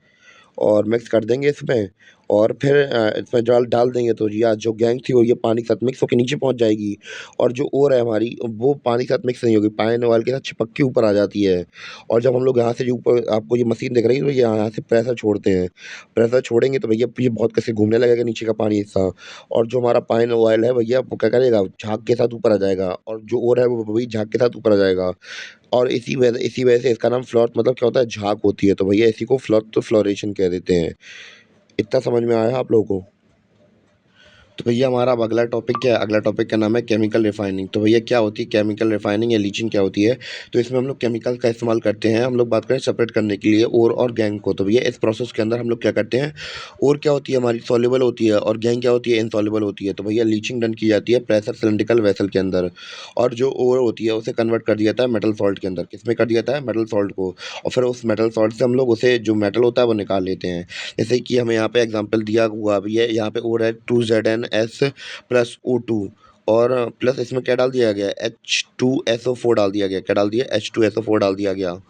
और मिक्स कर देंगे इसमें, और फिर इसमें डाल डाल देंगे तो या जो गैंग थी वो ये पानी के साथ मिक्स होके नीचे पहुँच जाएगी। और जो और है हमारी वो पानी के साथ मिक्स नहीं होगी, पाइन ऑयल के साथ चिपक के ऊपर आ जाती है। और जब हम लोग यहाँ से जो ऊपर आपको ये मशीन दिख रही है, तो ये यहाँ से प्रेशर छोड़ते हैं। प्रेशर छोड़ेंगे तो भैया ये बहुत कैसे घूमने लगेगा नीचे का पानी हिस्सा। और जो हमारा पाइन ऑयल है भैया वो क्या करेगा, झाग के साथ ऊपर आ जाएगा, और जो और है वो वही झाग के साथ ऊपर आ जाएगा। और इसी वजह से इसका नाम फ्लोट मतलब क्या होता है, झाग होती है। तो भैया इसी को फ्लोरेशन कह देते हैं। इतना समझ में आया आप लोगों को? तो भैया हमारा अब अगला टॉपिक क्या है, अगला टॉपिक का नाम है केमिकल रिफाइनिंग। तो भैया क्या होती है केमिकल रिफाइनिंग या लीचिंग क्या होती है? तो इसमें हम लोग केमिकल का इस्तेमाल करते हैं, हम लोग बात करें सेपरेट करने के लिए ओर और गैंग को। तो भैया इस प्रोसेस के अंदर हम लोग क्या करते हैं, ओर क्या होती है हमारी सॉल्युबल होती है, और गैंग क्या होती है इनसॉल्युबल होती है। तो भैया लीचिंग डन की जाती है प्रेशर सिलिंड्रिकल वेसल के अंदर, और जो ओर होती है उसे कन्वर्ट कर दिया जाता है मेटल सॉल्ट के अंदर। किसमें कर दिया जाता है, मेटल सॉल्ट को। और फिर उस मेटल सॉल्ट से हम लोग उसे जो मेटल होता है वो निकाल लेते हैं। जैसे कि हमें यहाँ पे एग्जांपल दिया हुआ भी है, यहाँ पे ओर है 2ZnS प्लस O2, और प्लस इसमें क्या डाल दिया गया, H2SO4 डाल दिया गया। क्या डाल दिया, H2SO4 डाल दिया गया।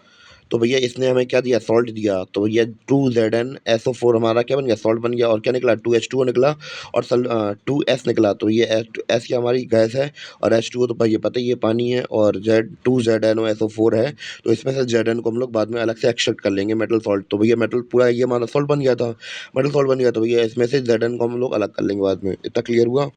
तो भैया इसने हमें क्या दिया, सॉल्ट दिया। तो भैया 2ZnSO4 हमारा क्या बन गया, सॉल्ट बन गया। और क्या निकला, 2H2O निकला, और 2S निकला। तो ये S की हमारी गैस है, और H2O तो भैया पता ही है पानी है, और Z2ZnSO4 है। तो इसमें से Zn को हम लोग बाद में अलग से एक्सट्रैक्ट कर लेंगे मेटल सॉल्ट। तो भैया मेटल पूरा ये हमारा सॉल्ट बन गया था, मेटल सॉल्ट बन गया। तो भैया इसमें से Zn को हम लोग अलग कर लेंगे बाद में। इतना क्लियर हुआ?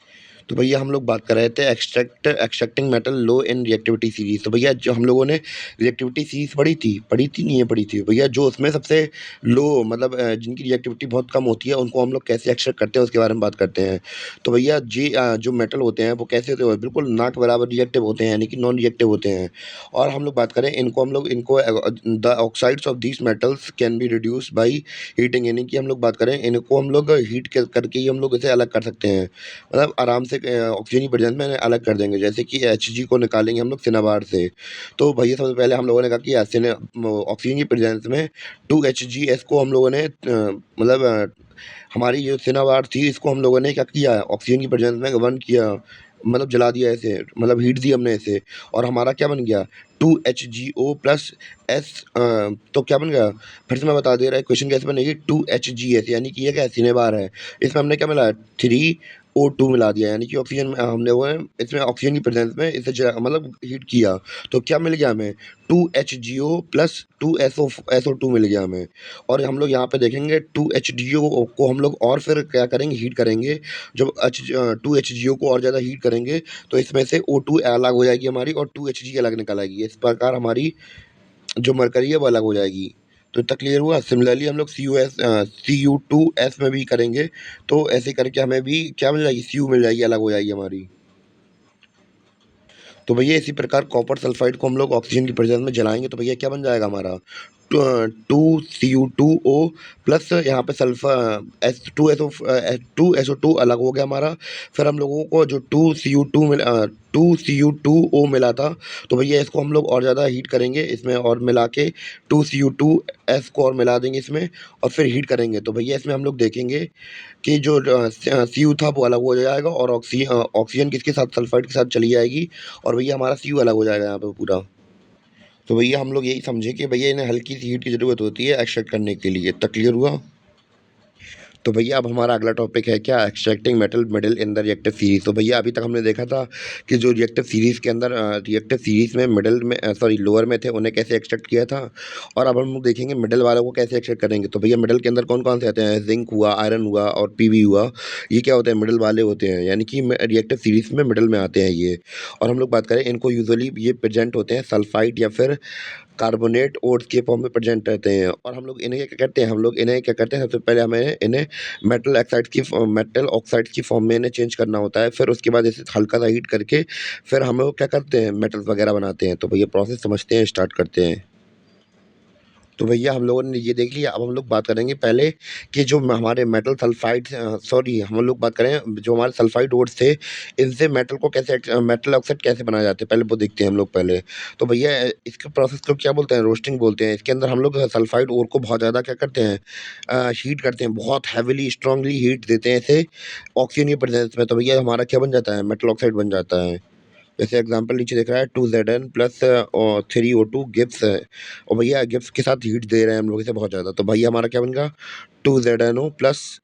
तो भैया हम लोग बात कर रहे थे एक्सट्रैक्टिंग मेटल लो इन रिएक्टिविटी सीरीज। तो भैया जो हम लोगों ने रिएक्टिविटी सीरीज पढ़ी थी नहीं है पढ़ी थी भैया, जो उसमें सबसे लो मतलब जिनकी रिएक्टिविटी बहुत कम होती है उनको हम लोग कैसे एक्सट्रैक्ट करते हैं उसके बारे में बात करते हैं। तो भैया जो मेटल होते हैं वो कैसे होते हैं, बिल्कुल ना के बराबर रिएक्टिव होते हैं, यानी कि नॉन रिएक्टिव होते हैं। और हम लोग बात करें इनको the oxides of these metals can be reduce by heating, यानी कि हम लोग बात करें इनको हम लोग हीट करके ही हम लोग इसे अलग कर सकते हैं। मतलब आराम से ऑक्सीजन की प्रेजेंस में अलग कर देंगे। जैसे कि Hg को निकालेंगे हम लोग सिनाबार से। तो भैया सबसे पहले हम लोगों ने कहा कि ऑक्सीजन की प्रेजेंस में 2HgS को हम लोगों ने हमारी जो सिनाबार थी इसको हम लोगों ने क्या किया, ऑक्सीजन की प्रेजेंस में बर्न किया, मतलब जला दिया ऐसे, मतलब हीट दी हमने ऐसे, और हमारा क्या बन गया 2HgO प्लस एस। तो क्या बन गया, फिर से मैं बता दे रहा है क्वेश्चन कैसे बनेगी, 2HgS, यानी कि ये क्या सीने बार है, इसमें हमने क्या मिला 3O2 मिला दिया, यानी कि ऑक्सीजन हमने वो है इसमें ऑक्सीजन की प्रेजेंस में इसे मतलब हीट किया, तो क्या मिल गया हमें 2HgO प्लस 2SO2 मिल गया हमें। और हम लोग यहाँ पे देखेंगे 2HgO को हम लोग और फिर क्या करेंगे, हीट करेंगे। जब 2HgO को और ज़्यादा हीट करेंगे तो इसमें से O2 अलग हो जाएगी हमारी और 2Hg अलग निकल आएगी। इस प्रकार हमारी जो मरकरी है वो अलग हो जाएगी। तो इतना क्लियर हुआ। सिमिलरली हम लोग CU2S में भी करेंगे, तो ऐसे करके हमें भी क्या मिल जाएगी, Cu मिल जाएगी, अलग हो जाएगी हमारी। तो भैया इसी प्रकार कॉपर सल्फाइड को हम लोग ऑक्सीजन की प्रेजेंस में जलाएंगे तो भैया क्या बन जाएगा हमारा 2Cu2O प्लस यहाँ पे सल्फर टू अलग हो गया हमारा। फिर हम लोगों को जो 2Cu2 मिला था, तो भैया इसको हम लोग और ज़्यादा हीट करेंगे, इसमें और मिला के 2Cu2S को और मिला देंगे इसमें, और फिर हीट करेंगे। तो भैया इसमें हम लोग देखेंगे कि जो Cu था वो अलग हो जाएगा और ऑक्सीजन किसके साथ, सल्फाइड के साथ चली जाएगी, और भैया हमारा Cu अलग हो जाएगा यहाँ पे पूरा। तो भैया हम लोग यही समझे कि भैया इन्हें हल्की सी हीट की ज़रूरत होती है एक्सट्रैक्ट करने के लिए। इतना क्लियर हुआ। तो भैया अब हमारा अगला टॉपिक है क्या, extracting metal middle in the reactive series. तो भैया अभी तक हमने देखा था कि जो रिएक्टिव सीरीज के अंदर रिएक्टिव सीरीज में मिडल में सॉरी लोअर में थे उन्हें कैसे एक्सट्रैक्ट किया था, और अब हम लोग देखेंगे मिडल वालों को कैसे एक्सट्रैक्ट करेंगे। तो भैया मिडल के अंदर कौन कौन से आते हैं, जिंक हुआ, आयरन हुआ और पीवी हुआ, ये क्या होते हैं, मिडल वाले होते हैं, यानी कि रिएक्टिव सीरीज में मिडल में आते हैं ये। और हम लोग बात करें इनको यूजुअली ये प्रेजेंट होते हैं सल्फाइड या फिर कार्बोनेट ओट्स के फॉर्म में प्रेजेंट रहते हैं। और हम लोग इन्हें क्या करते हैं, हम लोग इन्हें क्या करते हैं, सबसे पहले हमें इन्हें मेटल ऑक्साइड्स की फॉर्म में इन्हें चेंज करना होता है। फिर उसके बाद इसे हल्का सा हीट करके फिर हम लोग क्या करते हैं, मेटल्स वगैरह बनाते हैं। तो भैया प्रोसेस समझते हैं, स्टार्ट करते हैं। तो भैया हम लोगों ने ये देख लिया। अब हम लोग बात करेंगे पहले कि जो हमारे मेटल सल्फाइड सॉरी हम लोग बात करें जो हमारे सल्फाइड ओर्स थे, इनसे मेटल को कैसे मेटल ऑक्साइड कैसे बनाए जाते हैं, पहले वो देखते हैं हम लोग पहले। तो भैया इसके प्रोसेस को क्या बोलते हैं, रोस्टिंग बोलते हैं। इसके अंदर हम लोग सल्फाइड ओर को बहुत ज़्यादा क्या करते हैं, हीट करते हैं, बहुत हैविली स्ट्रांगली हीट देते हैं इसे ऑक्सीजन की प्रेजेंस में। तो भैया हमारा क्या बन जाता है, मेटल ऑक्साइड बन जाता है। जैसे एग्जांपल नीचे दिख रहा है 2Zn प्लस और 3O2 गिब्स है, और भैया गिब्स के साथ हीट दे रहे हैं हम लोग इसे बहुत ज़्यादा। तो भैया हमारा क्या बनेगा 2ZnO प्लस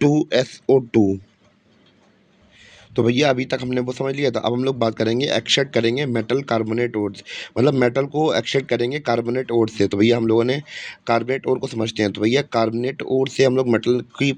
2SO2। तो भैया अभी तक हमने वो समझ लिया था। अब हम लोग बात करेंगे एक्सट्रैक्ट करेंगे मेटल कार्बोनेट ओर्स, मतलब मेटल को एक्सट्रैक्ट करेंगे कार्बोनेट ओर से। तो भैया हम लोगों ने कार्बोनेट ओर को समझते हैं। तो भैया कार्बोनेट ओर से हम लोग मेटल की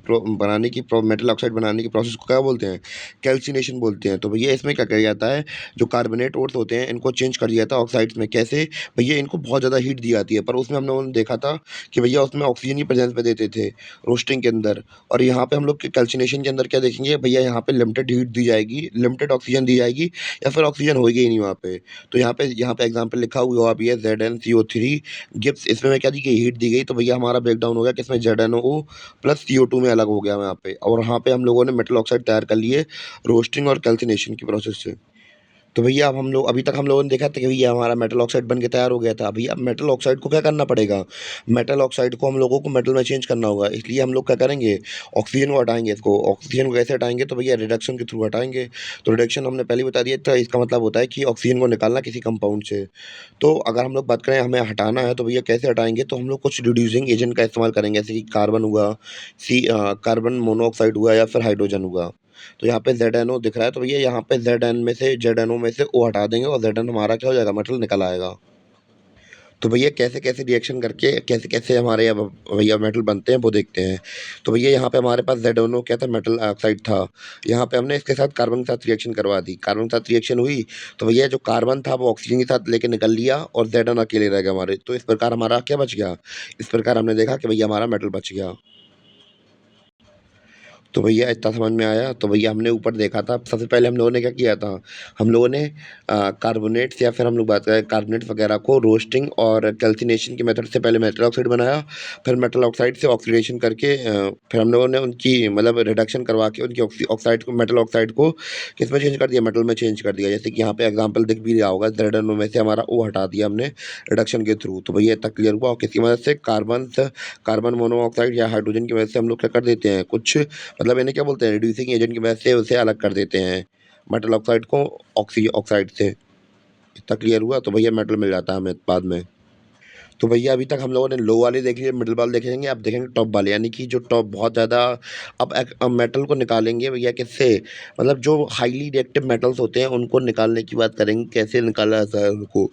मेटल ऑक्साइड बनाने की प्रोसेस को क्या बोलते हैं, कैल्सिनेशन बोलते हैं। तो भैया इसमें क्या किया जाता है, जो कार्बोनेट ओर्स होते हैं इनको चेंज कर दिया जाता है ऑक्साइड्स में। कैसे, भैया इनको बहुत ज़्यादा हीट दी जाती है, पर उसमें हम लोगों ने देखा था कि भैया उसमें ऑक्सीजन की प्रेजेंस में देते थे रोस्टिंग के अंदर। और यहाँ पे हम लोग कैल्सिनेशन के अंदर क्या देखेंगे, भैया यहाँ पे लिमिटेड हीट दी जाएगी, लिमिटेड ऑक्सीजन दी जाएगी, या फिर ऑक्सीजन होगी ही नहीं वहाँ पे। तो यहाँ पे एग्जांपल लिखा हुआ भी है ZnCO3 गिब्स, इसमें मैं क्या दी गई, हीट दी गई। तो भैया हमारा ब्रेकडाउन हो गया किसमें, ZnO प्लस CO2 में अलग हो गया यहाँ पे। और यहाँ पे हम लोगों ने मेटल ऑक्साइड तैयार कर लिए रोस्टिंग और कैल्सिनेशन की प्रोसेस से। तो भैया अब हम लोग अभी तक हम लोगों ने देखा था कि भैया हमारा मेटल ऑक्साइड बन के तैयार हो गया था। भैया अब मेटल ऑक्साइड को क्या करना पड़ेगा, मेटल ऑक्साइड को हम लोगों को मेटल में चेंज करना होगा। इसलिए हम लोग क्या करेंगे, ऑक्सीजन को हटाएंगे। इसको ऑक्सीजन को कैसे हटाएंगे, तो भैया रिडक्शन के थ्रू हटाएंगे। तो रिडक्शन हमने पहले ही बता दिया था, इसका मतलब होता है कि ऑक्सीजन को निकालना किसी कंपाउंड से। तो अगर हम लोग बात करें हमें हटाना है तो भैया कैसे हटाएंगे, तो हम लोग कुछ रिड्यूसिंग एजेंट का इस्तेमाल करेंगे, जैसे कि कार्बन हुआ, कार्बन मोनोऑक्साइड हुआ या फिर हाइड्रोजन हुआ। तो यहाँ पे ZnO दिख रहा है, तो भैया यहाँ पे ZnO में से O हटा देंगे और Zn हमारा क्या हो जाएगा, मेटल निकल आएगा। तो भैया कैसे कैसे रिएक्शन करके कैसे कैसे हमारे अब भैया मेटल बनते हैं वो देखते हैं। तो भैया यहाँ पे हमारे पास ZnO क्या था, मेटल ऑक्साइड था। यहाँ पे हमने इसके साथ कार्बन के साथ रिएक्शन करवा दी, कार्बन के साथ रिएक्शन हुई, तो भैया जो कार्बन था वो ऑक्सीजन के साथ लेके निकल लिया और Zn अकेले रह गया हमारे। तो इस प्रकार हमारा क्या बच गया, इस प्रकार हमने देखा कि भैया हमारा मेटल बच गया। तो भैया इतना समझ में आया। तो भैया हमने ऊपर देखा था, सबसे पहले हम लोगों ने क्या किया था, हम लोगों ने कार्बोनेट्स या फिर हम लोग बात करें कार्बोनेट वगैरह को रोस्टिंग और कैल्सिनेशन की मेथड से पहले मेटल ऑक्साइड बनाया। फिर मेटल ऑक्साइड से ऑक्सीडेशन करके फिर हम लोगों ने उनकी मतलब रिडक्शन करवा के उनकी ऑक्साइड को, मेटल ऑक्साइड को किस में चेंज कर दिया, मेटल में चेंज कर दिया। जैसे कि यहाँ पे एग्जाम्पल दिख भी रहा होगा, ZnO में से हमारा O हटा दिया हमने रिडक्शन के थ्रू। तो भैया इतना क्लियर हुआ। और किसकी मदद से, कार्बन मोनोऑक्साइड या हाइड्रोजन की मदद से हम लोग क्या कर देते हैं, कुछ मतलब इन्हें क्या बोलते हैं, रिड्यूसिंग एजेंट की वजह से उसे अलग कर देते हैं मेटल ऑक्साइड को ऑक्साइड से। इतना क्लियर हुआ? तो भैया मेटल मिल जाता है हमें बाद में। तो भैया अभी तक हम लोगों ने लो वाले देख लिए, मिडल वाले देखेंगे, अब देखेंगे टॉप वाले, यानी कि जो टॉप बहुत ज़्यादा। अब मेटल को निकालेंगे भैया किससे? मतलब जो हाईली रिएक्टिव मेटल्स होते हैं उनको निकालने की बात करेंगे, कैसे निकाला जाता है उनको।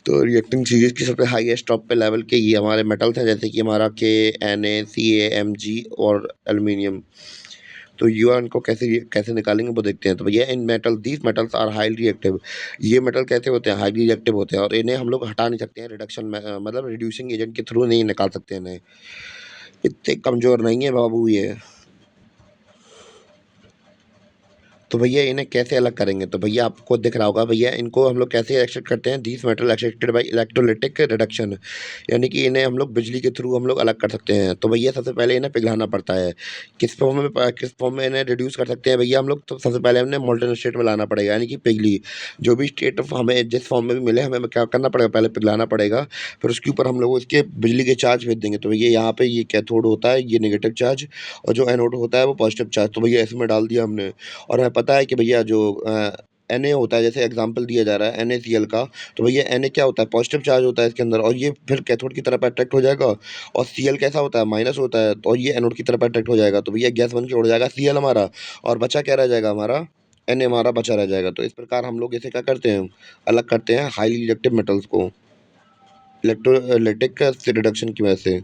तो रिएक्टिंग सीरीज की सबसे हाईएस्ट टॉप पे लेवल के ये हमारे मेटल्स हैं, जैसे कि हमारा Na, Ca, Mg और एल्यूमिनियम। तो युवा इनको कैसे निकालेंगे वो देखते हैं। तो भैया इन metal these metals are highly reactive. ये मेटल कैसे होते हैं? हाईली रिएक्टिव होते हैं, और इन्हें हम लोग हटा नहीं सकते हैं रिडक्शन में, मतलब रिड्यूसिंग एजेंट के थ्रू नहीं निकाल सकते इन्हें। इतने कमज़ोर नहीं है बाबू ये। तो भैया इन्हें कैसे अलग करेंगे? तो भैया आपको दिख रहा होगा भैया, इनको हम लोग कैसे एक्सट्रैक्ट करते हैं? These metal extracted bye electrolytic reduction, यानी कि इन्हें हम लोग बिजली के थ्रू हम लोग अलग कर सकते हैं। तो भैया सबसे पहले इन्हें पिघलाना पड़ता है। किस फॉर्म में इन्हें रिड्यूस कर सकते हैं भैया हम लोग? तो सबसे पहले हमें मोल्टन स्टेट में लाना पड़ेगा, यानी कि पिघली। जो भी स्टेट हमें जिस फॉर्म में भी मिले, हमें क्या करना पड़ेगा? पहले पिघलाना पड़ेगा, फिर उसके ऊपर हम लोग उसके बिजली के चार्ज भेज देंगे। तो भैया यहाँ पे ये कैथोड होता है, ये नेगेटिव चार्ज, और जो एनोड होता है वो पॉजिटिव चार्ज। तो भैया इसमें डाल दिया हमने। और हमें पता है कि भैया जो Na होता है, जैसे एग्जांपल दिया जा रहा है NaCl का, तो भैया Na क्या होता है? पॉजिटिव चार्ज होता है इसके अंदर, और ये फिर कैथोड की तरफ अट्रैक्ट हो जाएगा। और Cl कैसा होता है? माइनस होता है, और ये एनोड की तरफ अट्रैक्ट हो जाएगा। तो भैया गैस बन के उड़ जाएगा Cl हमारा, और बचा क्या रह जाएगा हमारा? Na हमारा बचा रह जाएगा। तो इस प्रकार हम लोग इसे क्या करते हैं? अलग करते हैं हाईली रिएक्टिव मेटल्स को इलेक्ट्रोलाइटिक रिडक्शन की वजह से।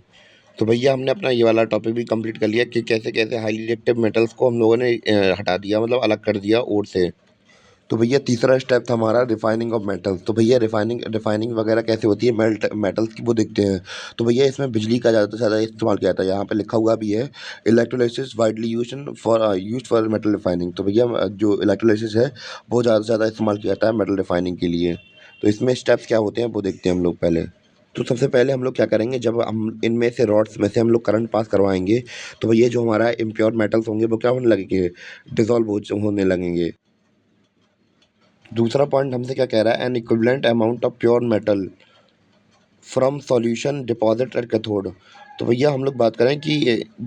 तो भैया हमने अपना ये वाला टॉपिक भी कंप्लीट कर लिया कि कैसे कैसे हाईली रिएक्टिव मेटल्स को हम लोगों ने हटा दिया, मतलब अलग कर दिया ओर से। तो भैया तीसरा स्टेप था हमारा रिफाइनिंग ऑफ मेटल्स। तो भैया रिफाइनिंग वगैरह कैसे होती है मेटल्स की, वो देखते हैं। तो भैया इसमें बिजली का ज़्यादा से ज़्यादा इस्तेमाल किया जाता है। यहाँ पे लिखा हुआ भी है, electrolysis widely used for metal refining. तो भैया जो इलेक्ट्रोलाइसिस है वो ज़्यादा से ज़्यादा इस्तेमाल किया जाता है मेटल रिफाइनिंग के लिए। तो इसमें स्टेप्स क्या होते हैं वो देखते हैं हम लोग पहले। तो सबसे पहले हम लोग क्या करेंगे, जब हम इनमें से रॉड्स में से हम लोग करंट पास करवाएंगे, तो भैया जो हमारा इम्प्योर मेटल्स होंगे वो क्या होने लगेंगे? होने लगेंगे। दूसरा पॉइंट हमसे क्या कह रहा है? N equivalent amount of pure metal from solution deposit at cathode. तो भैया हम लोग बात करें कि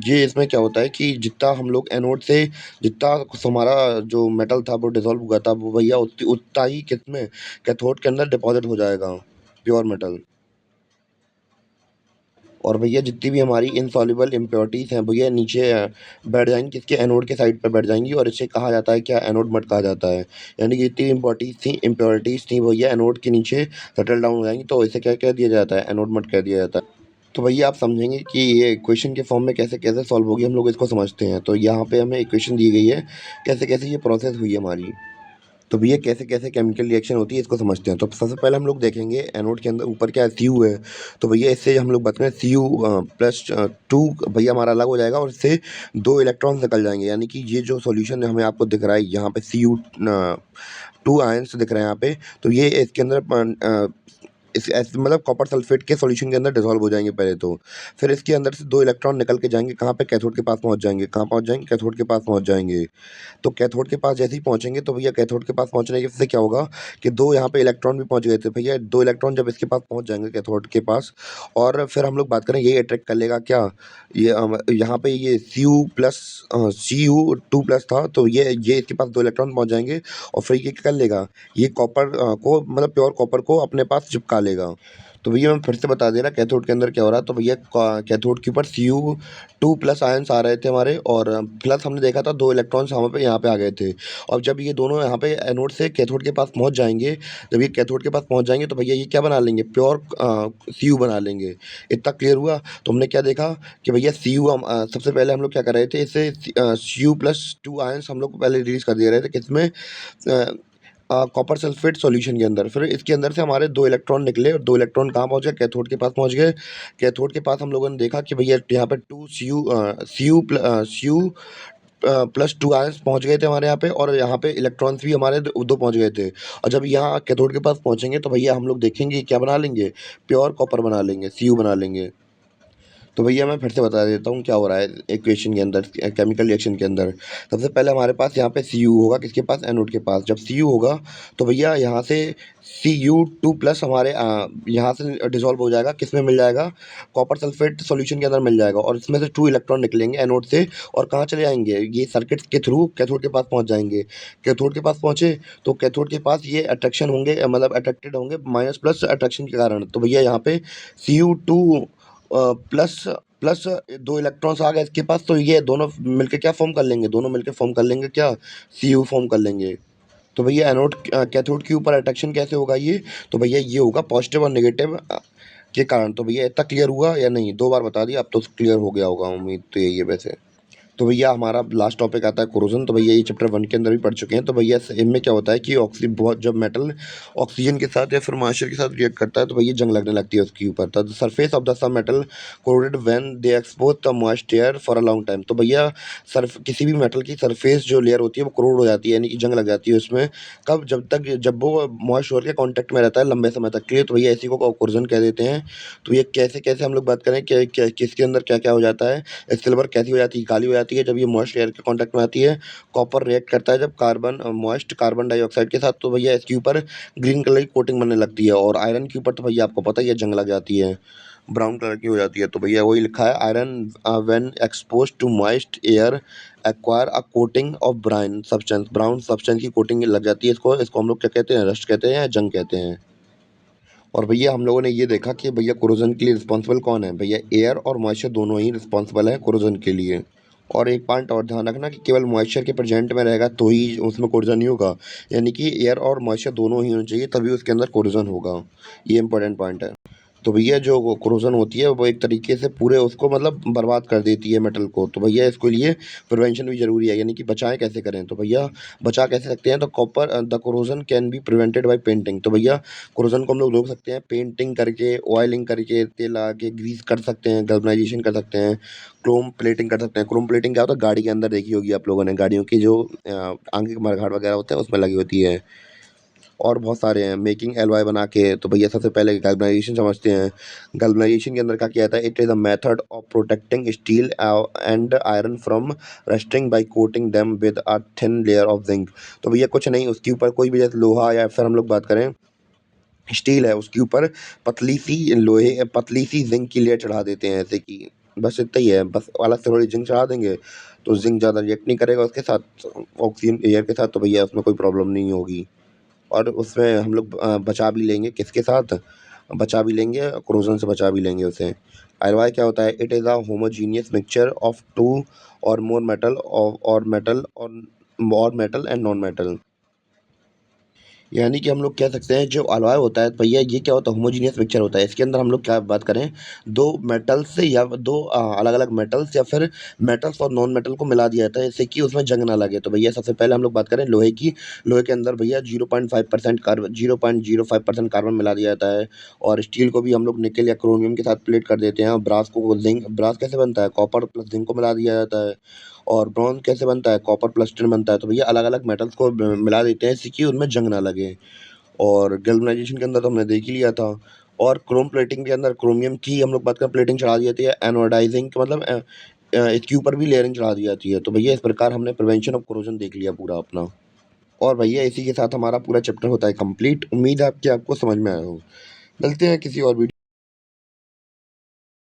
ये इसमें क्या होता है कि जितना हम लोग एनोड से जितना हमारा जो मेटल था वो डिसॉल्व हुआ था, वो भैया उतना ही किसमें? कैथोड के अंदर डिपॉजिट हो जाएगा प्योर मेटल। और भैया जितनी भी हमारी इनसॉल्युबल इम्प्योरिटीज़ हैं भैया नीचे बैठ जाएंगी, किसके? एनोड के साइड पर बैठ जाएंगी, और इसे कहा जाता है क्या? एनोड मड कहा जाता है। यानी कि जितनी इम्प्योरिटीज़ थी भैया एनोड के नीचे सेटल डाउन हो जाएंगी, तो इसे क्या कह दिया जाता है? एनोड मड कह दिया जाता है। तो भैया आप समझेंगे कि ये इक्वेशन के फॉर्म में कैसे कैसे सॉल्व होगी, हम लोग इसको समझते हैं। तो यहाँ पे हमें इक्वेशन दी गई है, कैसे कैसे ये प्रोसेस हुई है हमारी। तो भैया कैसे कैसे केमिकल रिएक्शन होती है इसको समझते हैं। तो सबसे पहले हम लोग देखेंगे एनोड के अंदर ऊपर क्या है? Cu है। तो भैया इससे हम लोग बताएं Cu+2 भैया हमारा अलग हो जाएगा, और इससे 2 इलेक्ट्रॉन्स निकल जाएंगे। यानी कि ये जो सॉल्यूशन हमें आपको दिख रहा है यहाँ पे Cu 2 आयंस दिख रहे हैं यहाँ पे। तो ये इसके अंदर मतलब कॉपर सल्फेट के सॉल्यूशन के अंदर डिसॉल्व हो जाएंगे पहले तो। फिर इसके अंदर से 2 इलेक्ट्रॉन निकल के जाएंगे कहाँ पे? कैथोड के पास पहुँच जाएंगे। कहाँ पहुँच जाएंगे? कैथोड के पास पहुँच जाएंगे। तो कैथोड के पास जैसे ही पहुँचेंगे, तो भैया कैथोड के पास पहुँचने के से क्या होगा कि 2 यहाँ पे इलेक्ट्रॉन भी पहुँच गए थे भैया। 2 इलेक्ट्रॉन जब इसके पास पहुँच जाएंगे कैथोड के पास, और फिर हम लोग बात करें ये अट्रैक्ट कर लेगा क्या? ये यहाँ पे ये Cu2+ था, तो ये इसके पास 2 इलेक्ट्रॉन पहुँच जाएंगे, और फिर ये क्या कर लेगा? ये कॉपर को, मतलब प्योर कॉपर को अपने पास चिपका लेगा। तो भैया मैं फिर से बता दे रहा कैथोड के अंदर क्या हो रहा है। तो भैया कैथोड के ऊपर Cu2+ आयंस आ रहे थे हमारे, और प्लस हमने देखा था 2 इलेक्ट्रॉन्स यहाँ पे आ गए थे। और जब ये दोनों यहाँ पे एनोड से कैथोड के पास पहुँच जाएंगे, जब ये कैथोड के पास पहुँच जाएंगे, तो भैया ये क्या बना लेंगे? प्योर Cu बना लेंगे। इतना क्लियर हुआ? तो हमने क्या देखा कि भैया सबसे पहले हम लोग क्या कर रहे थे, इससे Cu+2 आयंस हम लोग पहले रिलीज कर दे रहे थे किसमें? कॉपर सल्फेट सॉल्यूशन के अंदर। फिर इसके अंदर से हमारे 2 इलेक्ट्रॉन निकले, और 2 इलेक्ट्रॉन कहाँ पहुँचे? कैथोड के पास पहुँच गए। कैथोड के पास हम लोगों ने देखा कि भैया यहाँ पे Cu+2 आयंस पहुँच गए थे हमारे यहाँ पे, और यहाँ पे इलेक्ट्रॉन्स भी हमारे 2 पहुँच गए थे। और जब यहाँ कैथोड के पास पहुँचेंगे, तो भैया हम लोग देखेंगे क्या बना लेंगे? प्योर कॉपर बना लेंगे, Cu बना लेंगे। तो भैया मैं फिर से बता देता हूँ क्या हो रहा है इक्वेशन के अंदर, केमिकल रिएक्शन के अंदर। सबसे पहले हमारे पास यहाँ पे Cu होगा, किसके पास, एनोड के पास। जब Cu होगा तो भैया यहाँ से Cu2 प्लस हमारे यहाँ से डिसॉल्व हो जाएगा, किस में मिल जाएगा, कॉपर सल्फेट सॉल्यूशन के अंदर मिल जाएगा, और इसमें से 2 इलेक्ट्रॉन निकलेंगे एनोड से और कहाँ चले जाएंगे, ये सर्किट के थ्रू कैथोड के पास पहुँच जाएंगे। कैथोड के पास पहुँचे तो कैथोड के पास ये अट्रैक्शन होंगे, मतलब अट्रैक्टेड होंगे माइनस प्लस अट्रैक्शन के कारण। तो भैया यहाँ पे Cu2 प्लस प्लस 2 इलेक्ट्रॉन्स आ गए इसके पास, तो ये दोनों मिलके क्या फॉर्म कर लेंगे, दोनों मिलके फॉर्म कर लेंगे क्या, Cu फॉर्म कर लेंगे। तो भैया एनोड कैथोड के ऊपर अट्रैक्शन कैसे होगा ये, तो भैया ये होगा पॉजिटिव और नेगेटिव के कारण। तो भैया इतना क्लियर हुआ या नहीं, 2 बार बता दिया, अब तो क्लियर हो गया होगा, उम्मीद तो यही है वैसे। तो भैया हमारा लास्ट टॉपिक आता है कोरोजन। तो भैया ये चैप्टर 1 के अंदर भी पढ़ चुके हैं। तो भैया इनमें क्या होता है कि बहुत जब मेटल ऑक्सीजन के साथ या फिर मॉइस्चर के साथ रिएक्ट करता है तो भैया जंग लगने लगती है उसके ऊपर। The surface of the some metal corroded when they expose the moist air for a long time. तो भैया किसी भी मेटल की सरफेस जो लेयर होती है वो कोरोड हो जाती है, यानी कि जंग लग जाती है उसमें। कब, जब वो मॉइस्ट एयर के कॉन्टेक्ट में रहता है लंबे समय तक के लिए, तो भैया इसी को कोरोजन कह देते हैं। तो ये कैसे कैसे हम लोग बात करें कि किसके अंदर क्या क्या हो जाता है। सिल्वर कैसी हो जाती है, काली हो जाती है जब ये मॉइस्ट एयर के कांटेक्ट में आती है। कॉपर रिएक्ट करता है जब मॉइस्ट कार्बन डाइऑक्साइड के साथ, तो भैया इसके ऊपर ग्रीन कलर की कोटिंग बनने लगती है। और आयरन के ऊपर तो भैया आपको पता ही है जंग लग जाती है, ब्राउन कलर की हो जाती है। तो भैया वही लिखा है, iron when expose to moist air acquire a coating of brown substance. Brown substance की कोटिंग लग जाती है इसको इसको हम लोग क्या कहते हैं, रस्ट कहते हैं या जंग कहते हैं। और भैया हम लोगों ने ये देखा कि भैया कोरोजन के लिए रिस्पॉन्सिबल कौन है, भैया एयर और मॉइस्चर दोनों ही रिस्पॉन्सिबल है कोरोजन के लिए। और एक पॉइंट और ध्यान रखना कि केवल मॉइस्चर के प्रेजेंट में रहेगा तो ही उसमें कोरोजन नहीं होगा, यानी कि एयर और मॉइस्चर दोनों ही होने चाहिए तभी उसके अंदर कोरोजन होगा। ये इंपॉर्टेंट पॉइंट है। तो भैया जो कोरोजन होती है वो एक तरीके से पूरे उसको मतलब बर्बाद कर देती है मेटल को। तो भैया इसके लिए प्रिवेंशन भी ज़रूरी है, यानी कि बचाएं कैसे करें। तो भैया बचा कैसे सकते हैं, तो the corrosion can be prevented by painting. तो भैया कोरोजन को हम लोग रोक सकते हैं पेंटिंग करके, ऑयलिंग करके, तेल लगा के, ग्रीस कर सकते हैं, गैल्वेनाइजेशन कर सकते हैं, क्रोम प्लेटिंग कर सकते हैं। क्रोम प्लेटिंग क्या होता है, गाड़ी के अंदर देखी होगी आप लोगों ने, गाड़ियों की जो आगे के मरघाट वगैरह होते हैं उसमें लगी होती है। और बहुत सारे हैं, मेकिंग एलॉय बना के। तो भैया सबसे पहले गैल्वेनाइजेशन समझते हैं। गैल्वेनाइजेशन के अंदर क्या किया जाता है, it is a method of protecting steel and iron from rusting by coating them with a thin layer of zinc. तो भैया कुछ नहीं, उसके ऊपर कोई भी जैसे लोहा या फिर हम लोग बात करें स्टील है उसके ऊपर पतली सी जिंक की लेयर चढ़ा देते हैं, ऐसे कि बस इतना ही है, बस अलग से थोड़ी जिंक चढ़ा देंगे तो जिंक ज़्यादा रिएक्ट नहीं करेगा उसके साथ, ऑक्सीजन एयर के साथ। तो भैया उसमें कोई प्रॉब्लम नहीं होगी। और उसमें हम लोग बचा भी लेंगे, किसके साथ बचा भी लेंगे, कोरोजन से बचा भी लेंगे उसे। एलॉय क्या होता है, it is a homogeneous mixture of two or more metal or metal and non metal. यानी कि हम लोग कह सकते हैं जो अलॉय होता है भैया ये क्या होता है, होमोजीनियस मिक्सचर होता है। इसके अंदर हम लोग क्या बात करें, दो मेटल्स या दो अलग अलग मेटल्स या फिर मेटल्स और नॉन मेटल को मिला दिया जाता है जिससे कि उसमें जंग ना लगे। तो भैया सबसे पहले हम लोग बात करें लोहे की। लोहे के अंदर भैया 0.5% कार्बन 0.05% कार्बन मिला दिया जाता है। और स्टील को भी हम लोग निकल या क्रोमियम के साथ प्लेट कर देते हैं। और ब्रास कैसे बनता है, कॉपर प्लस जिंक को मिला दिया जाता है। और ब्रॉन्ज कैसे बनता है, कॉपर प्लस टिन बनता है। तो भैया अलग अलग मेटल्स को मिला देते हैं जिससे कि उनमें जंग ना लगे। और गैल्वेनाइजेशन के अंदर तो हमने देख ही लिया था। और क्रोम प्लेटिंग के अंदर क्रोमियम की हम लोग बात करें, प्लेटिंग चढ़ा दी जाती है। एनोडाइजिंग का मतलब इसके ऊपर भी लेयरिंग चढ़ा दी जाती है। तो भैया इस प्रकार हमने प्रिवेंशन ऑफ कोरोजन देख लिया पूरा अपना। और भैया इसी के साथ हमारा पूरा चैप्टर होता है कंप्लीट। उम्मीद है आपको समझ में आया हो। मिलते हैं किसी और वीडियो